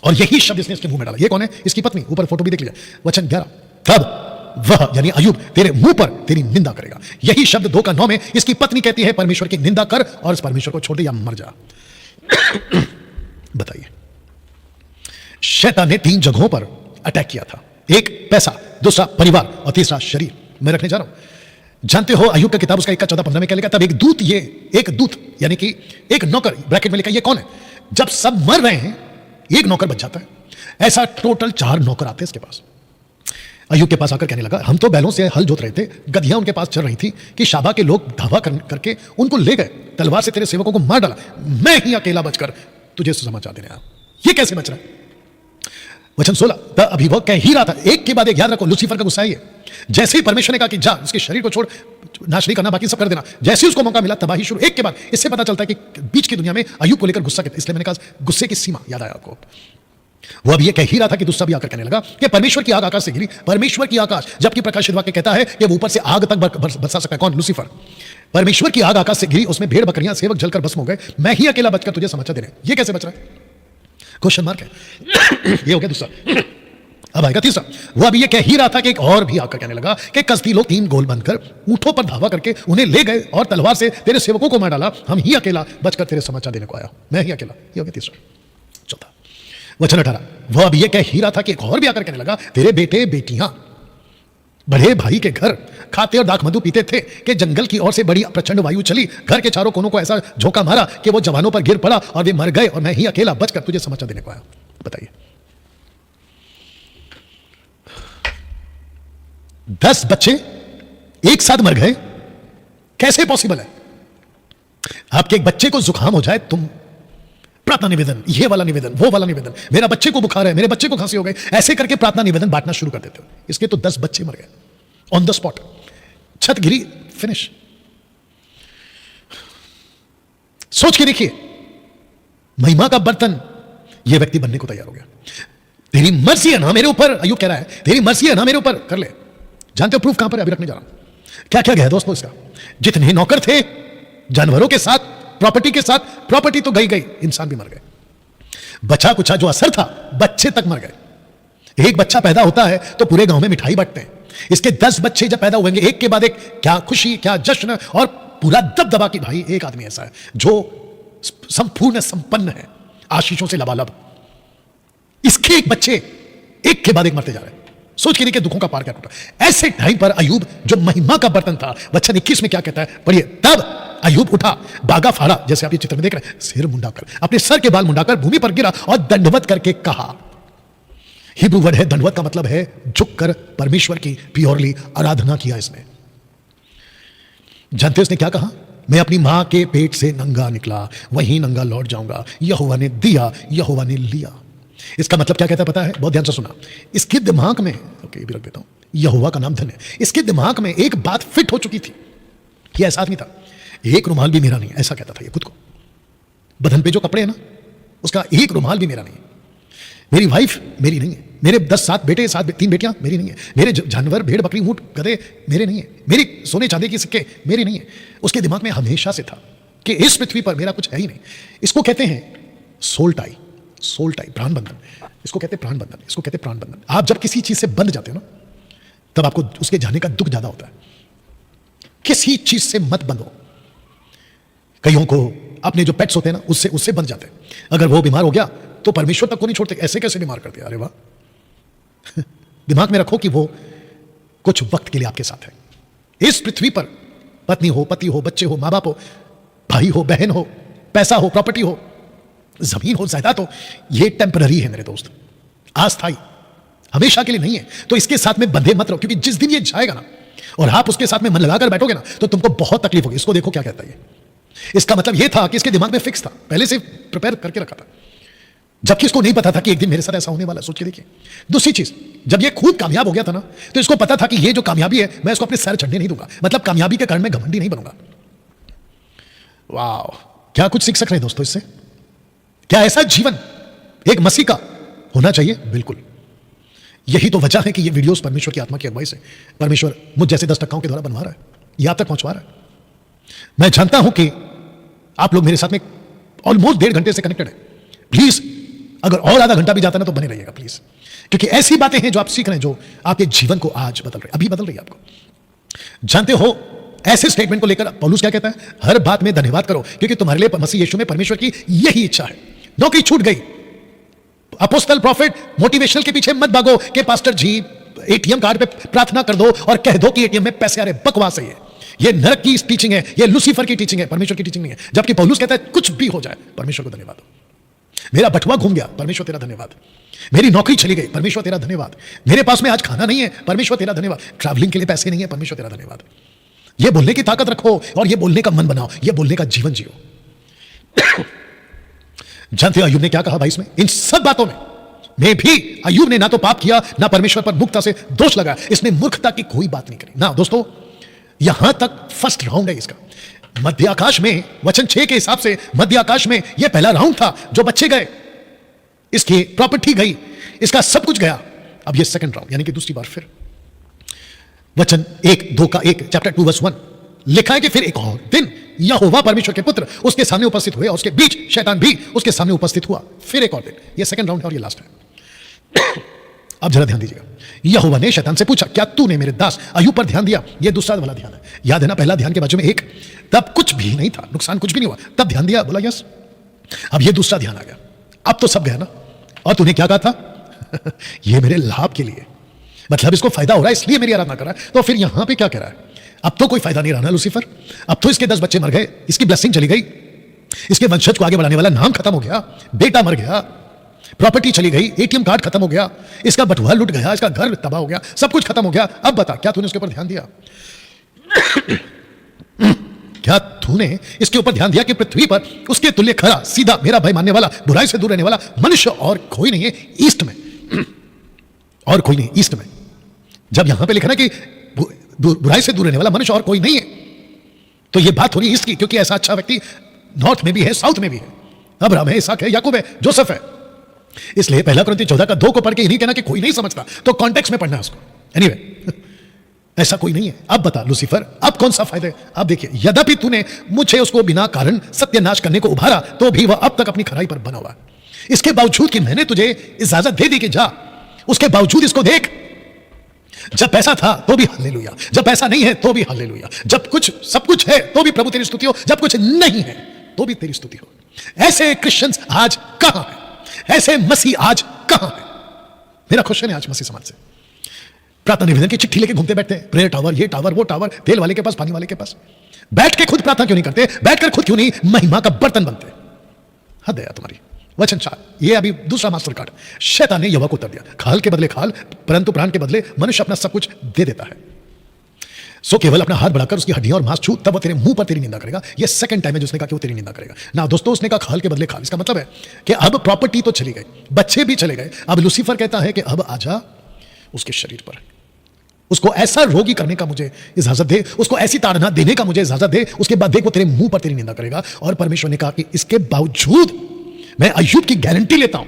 S1: और यही शब्द इसने इसके मुंह में डाला। ये कौन है? इसकी पत्नी। ऊपर फोटो भी देख लिया, वचन 11, तब वह यानी अय्यूब तेरे मुंह पर तेरी निंदा करेगा। यही शब्द 2:9 में इसकी पत्नी कहती है, परमेश्वर की निंदा कर और इस परमेश्वर को छोड़ दे या मर जा। बताइए, शैतान ने 3 जगहों पर अटैक किया था। एक पैसा, दूसरा परिवार, और तीसरा शरीर। मैं रखने जा रहा हूं। जानते हो, अय्यूब का किताब उसका 1:14-15 में क्या लिखा? तब एक दूत यानी कि एक नौकर, ब्रैकेट में लिखा, ये कौन है? जब सब मर रहे हैं एक नौकर बच जाता है। ऐसा टोटल 4 नौकर आते हैं इसके पास। अय्यूब के पास आकर कहने लगा, हम तो बैलों से हल जोत रहे थे, गधियां उनके पास चल रही थी कि शाबा के लोग धावा करके उनको ले गए, तलवार से तेरे सेवकों को मार डाला, मैं ही अकेला बचकर तुझे समाचार देने आया। ये कैसे बच रहा है? वचन 16, द अभिभोग कह ही रहा था, एक के बाद एक, याद रखो लूसीफर का गुस्सा है ये। जैसे ही परमेश्वर ने कहा कि जा उसके शरीर को छोड़, नाश नहीं करना, बाकी सब कर देना, जैसे ही उसको मौका मिला तबाही शुरू, एक के बाद। इससे पता चलता है कि बीच की दुनिया में अय्यूब को लेकर गुस्सा, इसलिए मैंने कहा गुस्से की सीमा याद आया आपको। वो अब ये कह ही रहा था कि दूसरा भी आकर कहने लगा कि परमेश्वर की आग आकाश से गिरी, परमेश्वर की आकाश, जबकि प्रकाशित वाक्य कहता है कि वो ऊपर से आग तक बरसा सका। कौन? लूसीफर। परमेश्वर की आग आकाश से गिरी, उसमें भेड़ बकरियां सेवक जलकर भस्म हो गए, मैं ही अकेला बचकर तुझे समाचार दे रहे। ये कैसे बच रहा है? क्वेश्चन मार्क है। ये हो गया दूसरा। अब आएगा तीसरा। वो अभी ये कह ही रहा था कि एक और भी आकर कहने लगा कि कसदी लोग 3 गोल बनकर ऊंटों पर धावा करके उन्हें ले गए और तलवार से तेरे सेवकों को मार डाला, हम ही अकेला बचकर तेरे समाचार देने को आया, मैं ही अकेला। ये हो गया तीसरा। चौथा वचन 18, वो अब ये कह ही रहा था कि एक और भी आकर कहने लगा, तेरे बेटे बेटियां बड़े भाई के घर खाते और दाख मधु पीते थे कि जंगल की ओर से बड़ी प्रचंड वायु चली, घर के चारों कोनों को ऐसा झोंका मारा कि वो जवानों पर गिर पड़ा और वे मर गए, और मैं ही अकेला बचकर तुझे समाचार देने को आया। बताइए, 10 बच्चे एक साथ मर गए, कैसे पॉसिबल है? आपके एक बच्चे को जुकाम हो जाए, तुम प्रार्थना निवेदन, ये वाला निवेदन, वो वाला निवेदन, मेरा बच्चे को बुखार है, मेरे बच्चे को खांसी हो गई, ऐसे करके प्रार्थना निवेदन बांटना शुरू कर देते हो। इसके तो 10 बच्चे मर गए ऑन द स्पॉट, छत गिरी, फिनिश। सोच के देखिए, महिमा का बर्तन यह व्यक्ति बनने को तैयार हो गया। तेरी मर्जी है ना मेरे ऊपर, अय्यूब कह रहा है, तेरी मर्जी है ना मेरे ऊपर, कर ले। जानते हो प्रूफ कहां पर है? अभी रखने जा रहा हूं। क्या क्या गया दोस्तों इसका? जितने नौकर थे, जानवरों के साथ, प्रॉपर्टी के साथ, प्रॉपर्टी तो गई, इंसान भी मर गए। बचा कुचा जो असर था, बच्चे तक मर गए। एक बच्चा पैदा होता है तो पूरे गांव में मिठाई बांटते हैं, इसके 10 बच्चे जब पैदा हुएंगे एक के बाद एक, क्या खुशी, क्या जश्न, और पूरा दबदबा कि भाई एक आदमी ऐसा है जो संपूर्ण संपन्न है, आशीषों से लबालब। इसके एक बच्चे एक के बाद एक मरते जा रहे हैं। सोच के देखिए दुखों का पार क्या टूटा। ऐसे टाइम पर अय्यूब जो महिमा का बर्तन था, वचन 21 में क्या कहता है, पढ़िए, तब अय्यूब उठा, बागा फाड़ा, जैसे आप ये चित्र में देख रहे हैं, सिर मुंडाकर, अपने सर के बाल मुंडाकर भूमि पर गिरा और दंडवत करके कहा। हिब्रू वर्ड है दंडवत का मतलब है झुककर परमेश्वर की प्योरली आराधना किया इसने। जानते हो इसने क्या कहा? मैं अपनी मां के पेट से नंगा निकला, वहीं नंगा लौट जाऊंगा, यहोवा ने दिया, यहोवा ने लिया। इसका मतलब क्या कहता है पता है? बहुत ध्यान से सुना। इसके दिमाग में, ओके भी रख देता हूं, यहोवा का नाम धन है, इसके दिमाग में एक बात फिट हो चुकी थी कि ऐसा आदमी था, एक रुमाल भी मेरा नहीं, ऐसा कहता था ये खुद को। बदन पे जो कपड़े हैं ना, उसका एक रुमाल भी मेरा नहीं है। मेरी वाइफ मेरी नहीं है, मेरे 10-7 बेटे, 3 बेटियां मेरी नहीं है, मेरे जानवर, भेड़ बकरी ऊंट गधे मेरे नहीं है, मेरी सोने चांदी के सिक्के मेरी नहीं है। उसके दिमाग में हमेशा से था कि इस पृथ्वी पर मेरा कुछ है ही नहीं। इसको कहते हैं सोल टाई, सोल टाई, प्राण बंधन। इसको कहते हैं प्राण बंधन, इसको कहते हैं प्राण बंधन। आप जब किसी चीज से बंध जाते हो ना, तब आपको उसके जाने का दुख ज्यादा होता है। किसी चीज से मत बंधो। कईयों को अपने जो पेट्स होते हैं ना, उससे बंध जाते हैं। अगर वो बीमार हो गया तो परमेश्वर तक को नहीं छोड़ते, ऐसे कैसे बीमार करते? अरे वाह। दिमाग में रखो कि वो कुछ वक्त के लिए आपके साथ है। इस पृथ्वी पर पत्नी हो, पति हो, बच्चे हो, मां बाप हो, भाई हो, बहन हो, पैसा हो, प्रॉपर्टी हो, जमीन हो, जायदाद हो, ये टेम्पररी है मेरे दोस्त, अस्थायी, हमेशा के लिए नहीं है। तो इसके साथ में बंधे मत रहो, क्योंकि जिस दिन ये जाएगा ना और आप उसके साथ में मन लगाकर बैठोगे ना, तो तुमको बहुत तकलीफ होगी। इसको देखो क्या कहता है ये। इसका मतलब ये था कि इसके दिमाग में फिक्स था, पहले से प्रिपेयर करके रखा था, जबकि इसको नहीं पता था कि एक दिन मेरे साथ ऐसा होने वाला है। सोच के देखिए। दूसरी चीज, जब ये खुद कामयाब हो गया था ना, तो इसको पता था कि ये जो कामयाबी है, मैं इसको अपने सर चढ़ने नहीं दूंगा। मतलब कामयाबी के कारण मैं घमंडी नहीं बनूंगा। वाह, क्या कुछ सीख सक रहे हैं दोस्तों इससे? क्या ऐसा जीवन एक मसीह का होना चाहिए? बिल्कुल। यही तो वजह है कि ये वीडियोस परमेश्वर की आत्मा की अगुवाई से परमेश्वर मुझ जैसे 10 टक्काओं के द्वारा बनवा रहा है, यहां तक पहुंचवा रहा है। मैं जानता हूं कि आप लोग मेरे साथ में ऑलमोस्ट 1.5 घंटे से कनेक्टेड है। प्लीज, अगर और आधा घंटा भी जाता ना तो बने रहिएगा प्लीज, क्योंकि ऐसी बातें हैं जो आप सीख रहे हैं, जो आपके जीवन को आज बदल रही है, अभी बदल रही है आपको। जानते हो, ऐसे स्टेटमेंट को लेकर पौलुस क्या कहता है? हर बात में धन्यवाद करो, क्योंकि तुम्हारे लिए मसीह यीशु में परमेश्वर की यही इच्छा है। नौकरी छूट गई, अपोस्टल प्रॉफिट मोटिवेशनल के पीछे मत भागो कि पास्टर जी एटीएम कार्ड पे प्रार्थना कर दो और कह दो कि एटीएम में पैसे आ रहे। बकवास है ये नरक की टीचिंग है, ये लूसीफर की टीचिंग है, परमेश्वर की टीचिंग नहीं है। जबकि पौलुस कहता है कुछ भी हो जाए परमेश्वर को धन्यवाद दो। मेरा बटुआ घूम गया, परमेश्वर तेरा धन्यवाद। मेरी नौकरी चली गई, परमेश्वर तेरा धन्यवाद। मेरे पास में आज खाना नहीं है, परमेश्वर तेरा धन्यवाद। ट्रैवलिंग के लिए पैसे नहीं है, परमेश्वर तेरा धन्यवाद। ये बोलने की ताकत रखो और ये बोलने का मन बनाओ, ये बोलने का जीवन जियो। जानते हो अय्यूब ने क्या कहा 22 में? इन सब बातों में भी अय्यूब ने ना तो पाप किया, ना परमेश्वर पर मुक्ता से दोष लगाया। इसने मूर्खता की कोई बात नहीं करी ना। दोस्तों, यहां तक फर्स्ट राउंड है इसका। मध्य आकाश में वचन 6 के हिसाब से मध्य आकाश में यह पहला राउंड था। जो बच्चे गए, इसकी प्रॉपर्टी गई, इसका सब कुछ गया। अब यह सेकंड राउंड, यानी कि दूसरी बार फिर वचन 1:2 का 1 चैप्टर 2 वर्स 1 लिखा है कि फिर एक और दिन यहोवा परमेश्वर के पुत्र उसके सामने उपस्थित हुए और उसके बीच शैतान भी उसके सामने उपस्थित हुआ। फिर एक और दिन, यह सेकंड राउंड है और यह लास्ट है। अब जरा ध्यान दीजिएगा। यहोवा ने शैतान से पूछा, क्या तूने मेरे दास अय्यूब पर ध्यान दिया? यह दूसरा वाला ध्यान है, याद है ना? पहला ध्यान के बाजू में एक, तब कुछ भी नहीं था, नुकसान कुछ भी नहीं हुआ, तब ध्यान दिया, बोला यस। अब यह दूसरा ध्यान आ गया, अब तो सब गया ना। और तूने क्या कहा था? यह मेरे लाभ के लिए, मतलब इसको फायदा हो रहा है इसलिए मेरी आराधना कर रहा है। तो फिर यहां पे क्या कह रहा है? अब तो कोई फायदा नहीं रहा ना लूसीफर, अब तो इसके 10 बच्चे मर गए, इसकी ब्लेसिंग चली गई, इसके वंशज को आगे बढ़ाने वाला नाम खत्म हो गया, बेटा मर गया, प्रॉपर्टी चली गई, एटीएम कार्ड खत्म हो गया, इसका बटुआ लुट गया, इसका घर तबाह हो गया, सब कुछ खत्म हो गया। अब बता, क्या तूने उसके ऊपर ध्यान दिया? क्या तूने इसके ऊपर ध्यान दिया कि पृथ्वी पर उसके तुल्य खरा, सीधा, मेरा भय मानने वाला, बुराई से दूर रहने वाला मनुष्य और कोई नहीं है ईस्ट में, और कोई नहीं ईस्ट में। जब यहां पे लिखा ना कि बुराई से दूर रहने वाला मनुष्य और कोई नहीं है, तो यह बात हो रही है ईस्ट की, क्योंकि ऐसा अच्छा व्यक्ति नॉर्थ में भी है, साउथ में भी है। अब्राहम है, इसहाक है, याकूब है, जोसेफ है। इसलिए 1 कुरिन्थी 14 का 2 को पढ़ के नहीं कहना कि कोई नहीं समझता, तो कॉन्टेक्स्ट में पढ़ना है उसको। एनीवे, ऐसा कोई नहीं है। अब बता लूसीफर, अब कौन सा फायदा है? अब देखिए, यद्यपि तूने मुझे उसको बिना कारण सत्यानाश करने को उभारा, तो भी वह अब तक अपनी खराई पर बना हुआ। इसके बावजूद कि मैंने तुझे इजाजत दे दी कि जा, उसके बावजूद इसको देख। जब पैसा था तो भी हालेलुया, जब पैसा नहीं है तो भी हालेलुया, जब कुछ सब कुछ है तो भी प्रभु तेरी स्तुति हो, जब कुछ नहीं है तो भी तेरी स्तुति हो। ऐसे क्रिश्चियंस आज कहां हैं? ऐसे मसीह आज कहां हैं? मेरा क्वेश्चन है आज मसीह समाज से। प्रार्थना निवेदन की चिट्ठी लेके घूमते बैठते हैं, प्रेयर टावर, ये टावर, वो टावर, तेल वाले के पास, पानी वाले के पास। बैठ के खुद प्रार्थना क्यों नहीं करते? बैठकर खुद क्यों नहीं महिमा का बर्तन बनते? हद है तुम्हारी। वचन 4, ये अभी दूसरा मास्टर कार्ड। शैतान ने यहोवा को उत्तर दिया, खाल के बदले खाल, परंतु प्राण के बदले मनुष्य अपना सब कुछ दे देता है। सो केवल अपना हाथ बढ़ाकर उसकी हड्डियां और मांस छू, तब वो तेरे मुंह पर तेरी निंदा करेगा। ये सेकंड टाइम है जिसने कहा कि वो तेरी निंदा करेगा ना। दोस्तों, उसने कहा खाल के बदले खाल, इसका मतलब है कि अब प्रॉपर्टी तो चली गई, बच्चे भी चले गए, अब लूसीफर कहता है कि अब आजा उसके शरीर पर, उसको ऐसा रोगी करने का मुझे इजाजत दे, उसको ऐसी ताड़ना देने का मुझे इजाजत दे, उसके बाद देख वो तेरे मुंह पर तेरी निंदा करेगा। और परमेश्वर ने कहा कि इसके बावजूद मैं अय्यूब की गारंटी लेता हूं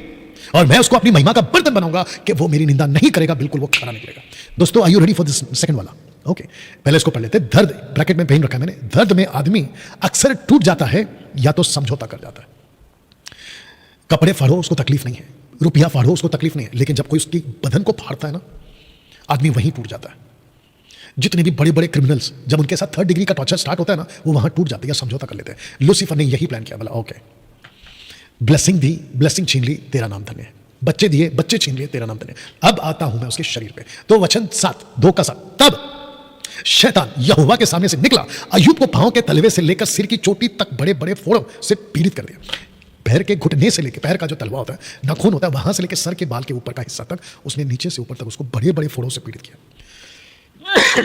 S1: और मैं उसको अपनी महिमा का बर्तन बनाऊंगा कि वो मेरी निंदा नहीं करेगा, बिल्कुल वो खड़ा निकलेगा। दोस्तों, are you ready for this second वाला? ओके, पहले इसको पढ़ लेते। दर्द, ब्रैकेट में पेन रखा है मैंने। दर्द में आदमी अक्सर टूट जाता है या तो समझौता कर जाता है। कपड़े फाड़ो उसको तकलीफ नहीं है, रुपया फाड़ो उसको तकलीफ नहीं है, लेकिन जब कोई उसकी बदन को फाड़ता है ना, आदमी वहीं टूट जाता है। जितने भी बड़े बड़े क्रिमिनल्स, जब उनके साथ 3rd डिग्री का टॉर्चर स्टार्ट होता है ना, वो वहां टूट जाते हैं या समझौता कर लेते हैं। लूसीफर ने यही प्लान किया, बोला ओके, ब्लेसिंग दी, ब्लेसिंग छीन ली, तेरा नाम धन्य है। बच्चे दिए, बच्चे छीन लिए, तेरा नाम धन्य है। अब आता हूं मैं उसके शरीर पे। तो वचन 7, 2 का 7, तब शैतान यहोवा के सामने से निकला, अय्यूब को पांव के तलवे से लेकर सिर की चोटी तक बड़े बड़े फोड़ों से पीड़ित कर दिया। पैर के घुटने से लेकर, पैर का जो तलवा होता है, नाखून होता है, वहां से लेकर सर के बाल के ऊपर का हिस्सा तक उसने नीचे से ऊपर तक उसको बड़े बड़े फोड़ों से पीड़ित किया।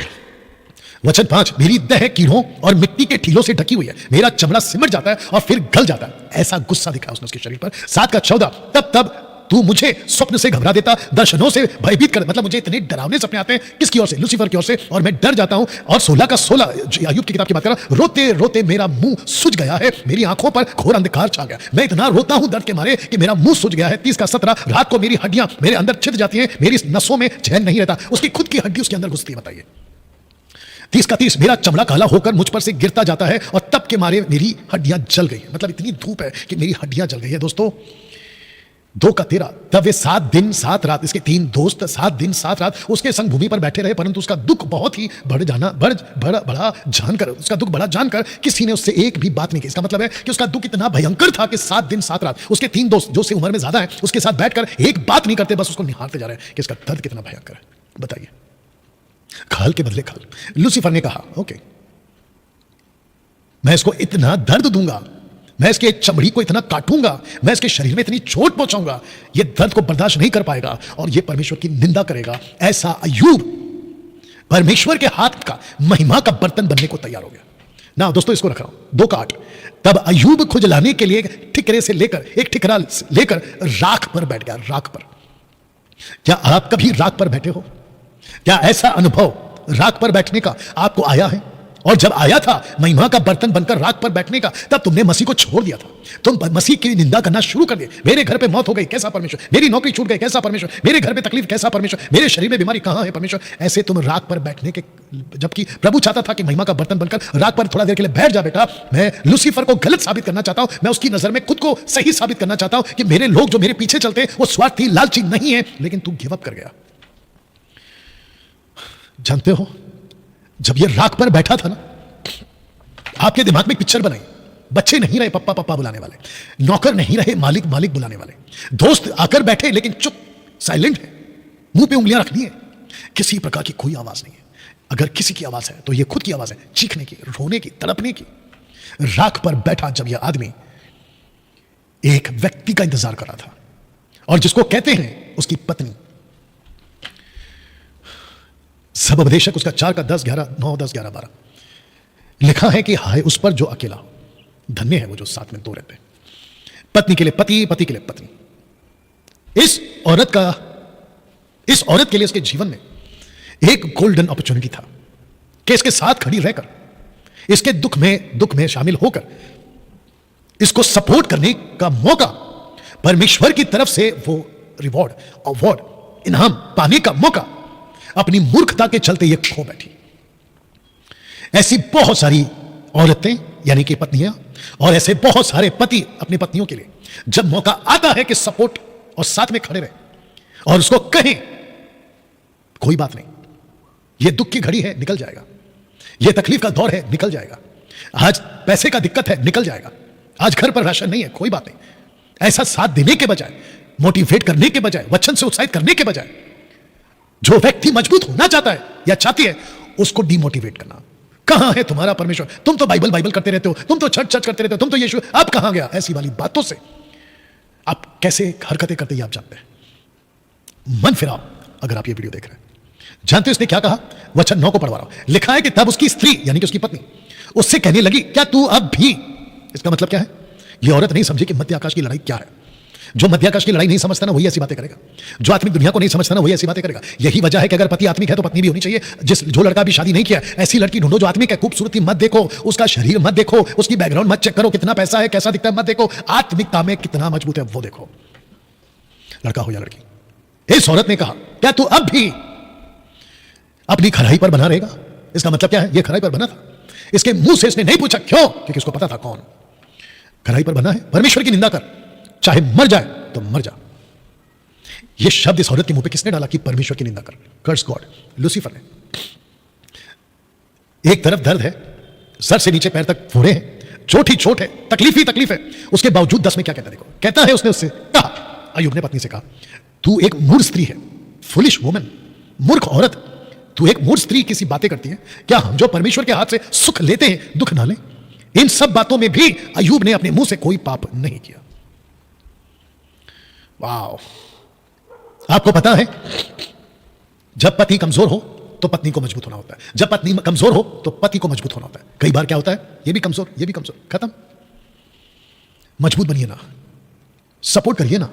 S1: वचन 5, मेरी देह कीड़ों और मिट्टी के ठीलों से ढकी हुई है, मेरा चमड़ा सिमट जाता है और फिर गल जाता है। ऐसा गुस्सा दिखा उसने उसके शरीर पर। 7 का 14, तब तू मुझे स्वप्न से घबरा देता, दर्शनों से भयभीत कर, मतलब मुझे इतने डरावने सपने आते हैं। किसकी ओर से? लूसीफर की ओर से, और मैं डर जाता हूं। और 16 का 16, अय्यूब की किताब की बात कर रहा हूं, रोते रोते मेरा मुंह सूज गया है, मेरी आंखों पर घोर अंधकार छा गया, मैं इतना रोता हूं दर्द के मारे कि मेरा मुंह सूज गया है। 30 का 17, रात को मेरी हड्डियां मेरे अंदर छिद जाती हैं, मेरी नसों में चैन नहीं रहता। उसकी खुद की हड्डी उसके अंदर घुसती है। बताइए। 30 का 30, मेरा चमड़ा काला होकर मुझ पर से गिरता जाता है और तब के मारे मेरी हड्डियां जल गई है, मतलब इतनी धूप है कि मेरी हड्डियां जल गई है। दोस्तों, 2 का 13, तब वे 7 दिन 7 रात, इसके 3 दोस्त 7 दिन 7 रात उसके संग भूमि पर बैठे रहे, परंतु उसका दुख बहुत ही बड़ा जानकर, उसका दुख बड़ा जानकर किसी ने उससे एक भी बात नहीं की। इसका मतलब है कि उसका दुख इतना भयंकर था कि 7 दिन 7 रात उसके 3 दोस्त जो उससे उम्र में ज्यादा है उसके साथ बैठकर एक बात नहीं करते, बस उसको निहारते जा रहे हैं कि इसका दर्द कितना भयंकर है। बताइए। खाल के बदले खाल। लूसीफर ने कहा ओके, मैं इसको इतना दर्द दूंगा, मैं इसके चमड़ी को इतना काटूंगा, मैं इसके शरीर में इतनी चोट पहुंचाऊंगा, ये दर्द को बर्दाश्त नहीं कर पाएगा और ये परमेश्वर की निंदा करेगा। ऐसा अय्यूब परमेश्वर के हाथ का महिमा का बर्तन बनने को तैयार हो गया ना। दोस्तों इसको रख रहा हूं 2:8। तब अय्यूब खुजलाने के लिए ठिकरे से लेकर एक ठिकरा लेकर राख पर बैठ गया। राख पर, क्या आप कभी राख पर बैठे हो? क्या ऐसा अनुभव राख पर बैठने का आपको आया है? और जब आया था महिमा का बर्तन बनकर राख पर बैठने का, तब तुमने मसीह को छोड़ दिया था। तुम मसीह की निंदा करना शुरू कर दिए। मेरे घर पे मौत हो गई, कैसा परमेश्वर? मेरी नौकरी छूट गई, कैसा परमेश्वर? मेरे घर पे तकलीफ, कैसा परमेश्वर? मेरे शरीर में बीमारी, कहां है परमेश्वर? ऐसे तुम राख पर बैठने के, जबकि प्रभु चाहता था कि महिमा का बर्तन बनकर राख पर थोड़ा देर के लिए बैठ जा। बेटा, मैं लूसीफर को गलत साबित करना चाहता हूं, मैं उसकी नजर में खुद को सही साबित करना चाहता हूं कि मेरे लोग जो मेरे पीछे चलते हैं वो स्वार्थी, लालची नहीं है। लेकिन तू गिव अप कर गया। जानते हो, जब ये राख पर बैठा था ना, आपके दिमाग में पिक्चर बनाई। बच्चे नहीं रहे पप्पा पप्पा बुलाने वाले, नौकर नहीं रहे मालिक मालिक बुलाने वाले, दोस्त आकर बैठे लेकिन चुप, साइलेंट है, मुंह पे उंगलियां रखनी है, किसी प्रकार की कोई आवाज नहीं है। अगर किसी की आवाज है तो ये खुद की आवाज है, चीखने की, रोने की, तड़पने की। राख पर बैठा जब यह आदमी एक व्यक्ति का इंतजार कर रहा था, और जिसको कहते हैं उसकी पत्नी। सब उपदेशक उसका 4 का 10 11 9 10 11 12 लिखा है कि हाय उस पर जो अकेला हो, धन्य है वो जो साथ में दो रहते हैं। पत्नी के लिए पति, पति के लिए पत्नी। इस औरत के लिए उसके जीवन में एक गोल्डन अपॉर्चुनिटी था कि इसके साथ खड़ी रहकर, इसके दुख में शामिल होकर, इसको सपोर्ट करने का मौका, परमेश्वर की तरफ से वो रिवॉर्ड, अवार्ड, इनाम पाने का मौका अपनी मूर्खता के चलते ये खो बैठी। ऐसी बहुत सारी औरतें यानी कि पत्नियां, और ऐसे बहुत सारे पति अपनी पत्नियों के लिए जब मौका आता है कि सपोर्ट और साथ में खड़े रहे और उसको कहें कोई बात नहीं, यह दुख की घड़ी है, निकल जाएगा, यह तकलीफ का दौर है, निकल जाएगा, आज पैसे का दिक्कत है, निकल जाएगा, आज घर पर राशन नहीं है, कोई बात नहीं, ऐसा साथ देने के बजाय, मोटिवेट करने के बजाय, वचन से उत्साहित करने के बजाय, जो व्यक्ति मजबूत होना चाहता है या चाहती है उसको डिमोटिवेट करना। कहां है तुम्हारा परमेश्वर? तुम तो बाइबल करते रहते हो, तुम तो चर्च करते रहते हो, तुम तो यीशु, अब कहां गया? ऐसी वाली बातों से आप कैसे हरकतें करते हैं आप जानते हैं। मन फिराओ। अगर आप ये वीडियो देख रहे हैं, जानते हो इसने क्या कहा? वचन 9 को पढ़वा रहा हूं। लिखा है कि तब उसकी स्त्री यानी कि उसकी पत्नी उससे कहने लगी, क्या तू अब भी, इसका मतलब क्या है? यह औरत नहीं समझी कि मध्य आकाश की लड़ाई क्या है। जो मध्य आकाश की लड़ाई नहीं समझता ना वही ऐसी बातें करेगा, जो आत्मिक दुनिया को नहीं समझता ना वही ऐसी बातें करेगा। यही वजह है कि अगर पति आत्मिक है तो पत्नी भी होनी चाहिए। जो लड़का भी शादी नहीं किया, ऐसी लड़की ढूंढो जो आत्मिक है। खूबसूरती मत देखो, उसका शरीर मत देखो, उसकी बैकग्राउंड मत चेक करो, कितना पैसा है, कैसा दिखता है मत देखो, आत्मिकता में कितना मजबूत है वो देखो, लड़का हो या लड़की। इस औरत ने कहा, क्या तू अब भी अपनी खराई पर बना रहेगा? इसका मतलब क्या है? यह खराई पर बना था। इसके मुंह से इसने नहीं पूछा, क्यों? क्योंकि इसको पता था कौन खराई पर बना है। परमेश्वर की निंदा कर, चाहे मर जाए तो मर जा। यह शब्द इस औरत के मुंह पे किसने डाला कि परमेश्वर की निंदा कर? कर्स गॉड, लूसीफर ने। एक तरफ दर्द है, सर से नीचे पैर तक फोड़े हैं, चोट ही चोट है, तकलीफ ही तकलीफ है, उसके बावजूद 10 में क्या कहता है देखो। कहता है उसने उससे कहा, अय्यूब ने पत्नी से कहा, तू एक मूर्ख स्त्री है, फुलिश वुमन, मूर्ख औरत, तू एक मूर्ख स्त्री किसी बातें करती है। क्या हम जो परमेश्वर के हाथ से सुख लेते हैं दुख ना लें? इन सब बातों में भी अय्यूब ने अपने मुंह से कोई पाप नहीं किया। वाह! आपको पता है जब पति कमजोर हो तो पत्नी को मजबूत होना होता है, जब पत्नी कमजोर हो तो पति को मजबूत होना होता है। कई बार क्या होता है, ये भी कमजोर, ये भी कमजोर, खत्म। मजबूत बनिए ना, सपोर्ट करिए ना,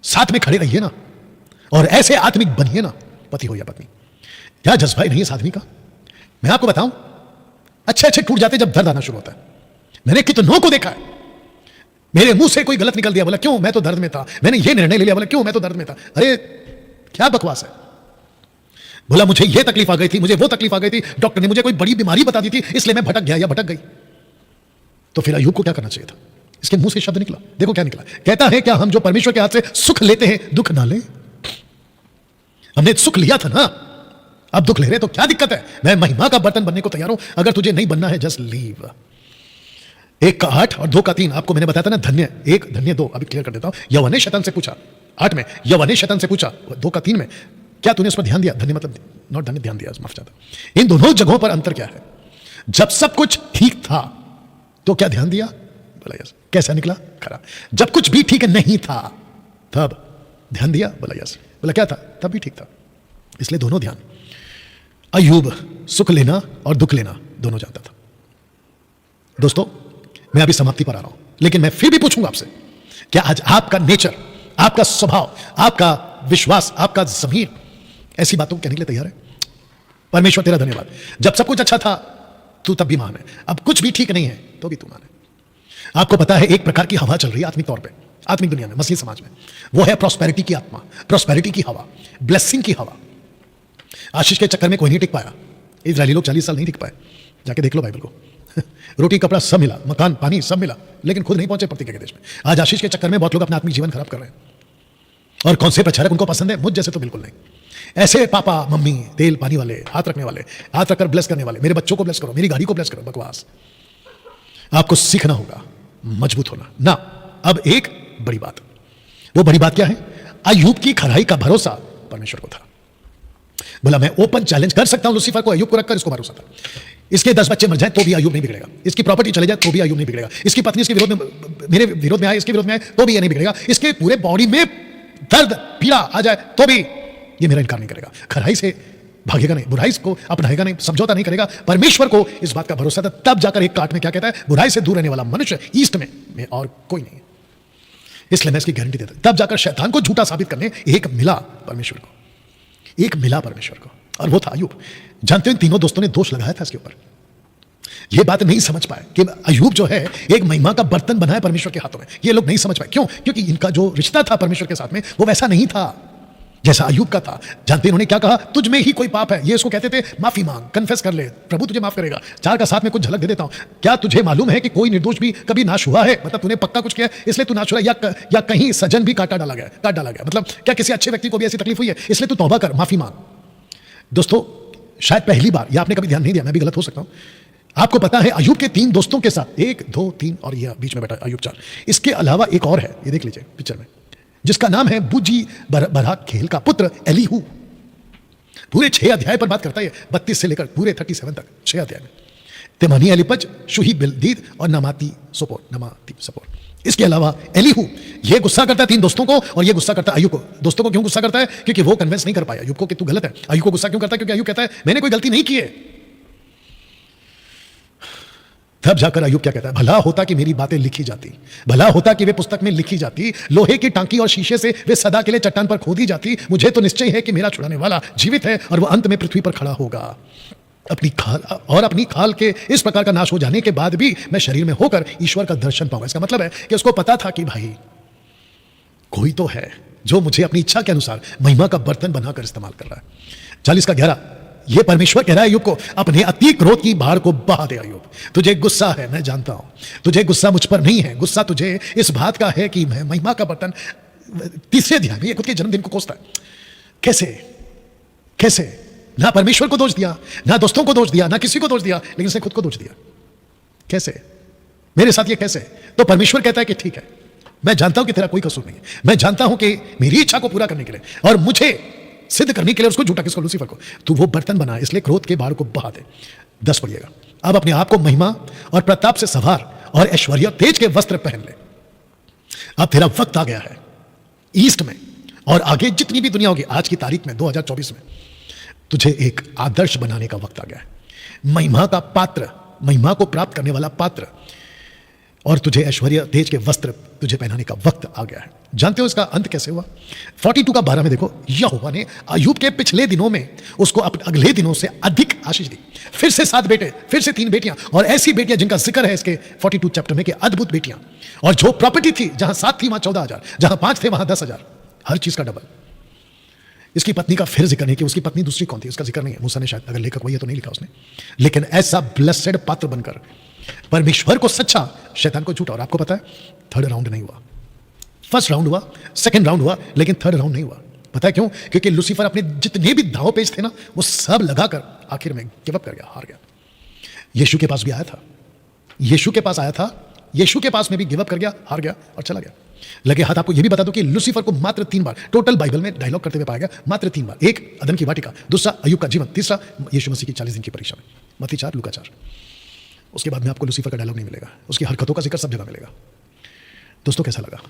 S1: साथ में खड़े रहिए ना, और ऐसे आत्मिक बनिए ना, पति हो या पत्नी। क्या जज्बा नहीं है इस आदमी का? मैं आपको बताऊं, अच्छे टूट जाते जब दर्द आना शुरू होता है। मैंने कितनों को देखा है, मेरे मुंह से कोई गलत निकल दिया, बोला क्यों? मैं तो दर्द में था, मैंने ये निर्णय ले लिया, बोला क्यों? मैं तो दर्द में था। अरे क्या बकवास है। बोला मुझे ये तकलीफ आ गई थी, मुझे वो तकलीफ आ गई थी, डॉक्टर ने मुझे कोई बड़ी बीमारी बता दी थी, इसलिए मैं भटक गया या भटक गई। तो फिर अय्यूब को क्या करना चाहिए था? इसके मुंह से शब्द निकला, देखो क्या निकला। कहता है, क्या हम जो परमेश्वर के हाथ से सुख लेते हैं दुख ना लें? हमने सुख लिया था ना, अब दुख ले रहे तो क्या दिक्कत है? मैं महिमा का बर्तन बनने को तैयार हूं। अगर तुझे नहीं बनना है जस्ट लीव। 1 का 8 और 2 का 3 आपको मैंने बताया था ना, धन्य 1 धन्य 2। अभी क्लियर कर देता हूं। यहोवा ने शैतान से पूछा 8 में, यहोवा ने शैतान से पूछा 2 का 3 में, क्या तूने उस पर ध्यान दिया? धन्य मतलब नॉट धन्य, ध्यान दिया, माफ चाहता। इन दोनों जगहों पर अंतर क्या है? जब सब कुछ ठीक था तो क्या ध्यान दिया? बोला यस। कैसा निकला? खरा। जब कुछ भी ठीक नहीं था तब ध्यान दिया? बोला यस। बोला क्या था? तब भी ठीक था। इसलिए दोनों ध्यान। अय्यूब सुख लेना और दुख लेना दोनों जानता था। दोस्तों, मैं अभी समाप्ति पर आ रहा हूं, लेकिन मैं फिर भी पूछूंगा आपसे, क्या आज आपका नेचर, आपका स्वभाव, आपका विश्वास, आपका ज़मीर ऐसी बातों को कहने के लिए तैयार है? परमेश्वर तेरा धन्यवाद, जब सब कुछ अच्छा था तू तब भी महान है, अब कुछ भी ठीक नहीं है तो भी तू महान है। आपको पता है एक प्रकार की हवा चल रही है आत्मिक तौर पे, आत्मिक दुनिया में, मसीही समाज में, वो है प्रॉस्पेरिटी की आत्मा, प्रॉस्पेरिटी की हवा, ब्लेसिंग की हवा। आशीष के चक्कर में कोई नहीं टिक पाया। इजरायली लोग 40 साल नहीं टिक पाए, जाके देख लो बाइबल को। रोटी कपड़ा सब मिला, मकान पानी सब मिला, लेकिन खुद नहीं पहुंचे प्रतिज्ञा के देश में। आज आशीष के चक्कर में बहुत लोग अपना आत्मिक जीवन खराब कर रहे हैं। और कौन से प्रचारक उनको पसंद है? मुझ जैसे तो बिल्कुल नहीं। ऐसे पापा मम्मी तेल पानी वाले, हाथ रखने वाले, हाथ रखकर ब्लेस करने वाले, मेरे बच्चों को ब्लेस करो, मेरी गाड़ी को ब्लेस करो, बकवास। आपको सीखना होगा मजबूत होना ना। अब एक बड़ी बात, वो बड़ी बात क्या है? अय्यूब की खराई का भरोसा परमेश्वर को था। बोला मैं ओपन चैलेंज कर सकता हूं लूसीफर को, अय्यूब को रखकर इसको भरोसा था। इसके 10 बच्चे मर जाए तो भी अय्यूब नहीं बिगड़ेगा, इसकी प्रॉपर्टी चले जाए तो भी अय्यूब नहीं बिगड़ेगा, इसकी पत्नी इसके विरोध में, मेरे विरोध में आए, इसके विरोध में आए तो भी ये नहीं बिगड़ेगा, इसके पूरे बॉडी में दर्द पीड़ा आ जाए तो भी ये मेरा इनकार नहीं करेगा। खराई से भागेगा नहीं, बुराई को अपनाएगा नहीं, समझौता नहीं करेगा। परमेश्वर को इस बात का भरोसा था। तब जाकर एक काट में क्या कहता है? बुराई से दूर रहने वाला मनुष्य ईस्ट में और कोई नहीं है। इसलिए मैं इसकी गारंटी देता हूं। तब जाकर शैतान को झूठा साबित करने एक मिला परमेश्वर को, एक मिला परमेश्वर को, और वो था अय्यूब। जानते हो, तीनों दोस्तों ने दोष लगाया था इसके ऊपर। ये बात नहीं समझ पाए कि अय्यूब जो है एक महिमा का बर्तन बना है परमेश्वर के हाथों में। ये लोग नहीं समझ पाए। क्यों? क्योंकि इनका जो रिश्ता था परमेश्वर के साथ में वो वैसा नहीं था जैसा अय्यूब का था। जानते इन्होंने क्या कहा? तुझ में ही कोई पाप है। ये इसको कहते थे माफी मांग, कन्फेस कर ले, प्रभु तुझे माफ करेगा। 4 का 7 में कुछ झलक दे देता हूं। क्या तुझे मालूम है कि कोई निर्दोष भी कभी नाश हुआ है? मतलब तूने पक्का कुछ किया इसलिए तू नाश हुआ, या कहीं सजन भी काट डाला गया? मतलब क्या किसी अच्छे व्यक्ति को भी ऐसी तकलीफ हुई है इसलिए तू तौबा कर, माफी मांग। दोस्तों, शायद पहली बार, या आपने कभी ध्यान नहीं दिया, मैं भी गलत हो सकता हूं। आपको पता है अय्यूब के 3 दोस्तों के साथ, 1 2 3 और यह बीच में बैठा अय्यूब 4, इसके अलावा एक और है, ये देख लीजिए पिक्चर में, जिसका नाम है बूजी बराक खेल का पुत्र एलीहू। पूरे 6 अध्याय पर बात करता है, 32 से लेकर पूरे 37 तक 6 अध्याय में। तेमानी एलिपज, शुही बिलदीद और नमाती सपोर। इसके अलावा एलीहू ये गुस्सा करता है 3 दोस्तों को, और ये गुस्सा करता है अय्यूब को। दोस्तों को क्यों गुस्सा करता है? क्योंकि वो कन्विंस नहीं कर पाया अय्यूब को कि तू गलत है। अय्यूब को गुस्सा क्यों करता है? क्योंकि अय्यूब कहता है मैंने कोई गलती नहीं की है। तब जाकर अय्यूब क्या कहता है? भला होता कि मेरी बातें लिखी जाती, भला होता कि वे पुस्तक में लिखी जाती, लोहे की टांकी और शीशे से वे सदा के लिए चट्टान पर खोदी जाती। मुझे तो निश्चय है कि मेरा छुड़ाने वाला जीवित है और वह अंत में पृथ्वी पर खड़ा होगा। अपनी खाल के इस प्रकार का नाश हो जाने के बाद भी मैं शरीर में होकर ईश्वर का दर्शन पाऊंगा। इसका मतलब है कि उसको पता था कि भाई कोई तो है जो मुझे अपनी इच्छा के अनुसार महिमा का बर्तन बनाकर इस्तेमाल कर रहा है। 40 का 11, ये परमेश्वर कह रहा है अय्यूब को, अपने अति क्रोध की बाढ़ को बहा दे। अय्यूब, तुझे गुस्सा है, मैं जानता हूं, तुझे गुस्सा मुझ पर नहीं है, गुस्सा तुझे इस बात का है कि मैं महिमा का बर्तन। 3 अध्याय में ये खुद के जन्मदिन को कोसता है। कैसे? ना परमेश्वर को दोष दिया, ना दोस्तों को दोष दिया, ना किसी को दोष दिया, लेकिन उसने खुद को दोष दिया। कैसे? मेरे साथ ये कैसे? तो परमेश्वर कहता है कि ठीक है, मैं जानता हूं कि तेरा कोई कसूर नहीं है, मैं जानता हूं कि मेरी इच्छा को पूरा करने के लिए और मुझे सिद्ध करने के लिए उसको झूठा, किसको? लूसीफर को, तू वो बर्तन बना, इसलिए क्रोध के बाढ़ को बहा दे। 10 पढ़िएगा। अब अपने आप को महिमा और प्रताप से सवार और ऐश्वर्य तेज के वस्त्र पहन ले। अब तेरा वक्त आ गया है ईस्ट में, और आगे जितनी भी दुनिया होगी, आज की तारीख में 2024 में तुझे एक आदर्श बनाने का वक्त आ गया है। महिमा का पात्र, महिमा को प्राप्त करने वाला पात्र, और तुझे ऐश्वर्य तेज के वस्त्र तुझे पहनाने का वक्त आ गया है। जानते हो इसका अंत कैसे हुआ? 42 का 12 में देखो, यहोवा ने अय्यूब के पिछले दिनों में उसको अगले दिनों से अधिक आशीष दी। फिर से 7 बेटे, फिर से 3 बेटियां, और ऐसी बेटियां जिनका जिक्र है इसके 42 चैप्टर में कि अद्भुत बेटियां। और जो प्रॉपर्टी थी, जहां 7 थी वहां 14,000, जहां 5 थे वहां 10,000, हर चीज का डबल। इसकी पत्नी का फिर जिक्र नहीं कि उसकी पत्नी दूसरी कौन थी, उसका जिक्र नहीं है। मूसा ने शायद, अगर लेखक वही है तो नहीं लिखा उसने, लेकिन ऐसा ब्लेसेड पात्र बनकर परमेश्वर को सच्चा, शैतान को झूठा। और आपको पता है 3rd राउंड नहीं हुआ, 1st राउंड हुआ, 2nd राउंड हुआ, लेकिन 3rd राउंड नहीं हुआ। पता है क्यों? क्योंकि लूसीफर अपने जितने भी दांव पेच थे ना, वो सब लगाकर आखिर में गिव अप कर गया, हार गया। यीशु के पास भी आया था, यीशु के पास आया था, यीशु के पास में भी गिव अप कर गया, हार गया और चला गया। लगे हाथ आपको यह भी बता दो कि लूसीफर को मात्र 3 बार टोटल बाइबल में डायलॉग करते हुए पाया गया, मात्र 3 बार। 1 अदन की वाटिका, दूसरा अय्यूब का जीवन, तीसरा यीशु मसीह की 40 दिन की परीक्षा में, मत्ती 4 लूका 4। उसके बाद में आपको लूसीफर का डायलॉग नहीं मिलेगा, उसकी हरकतों का जिक्र सब जगह मिलेगा। दोस्तों कैसा लगा?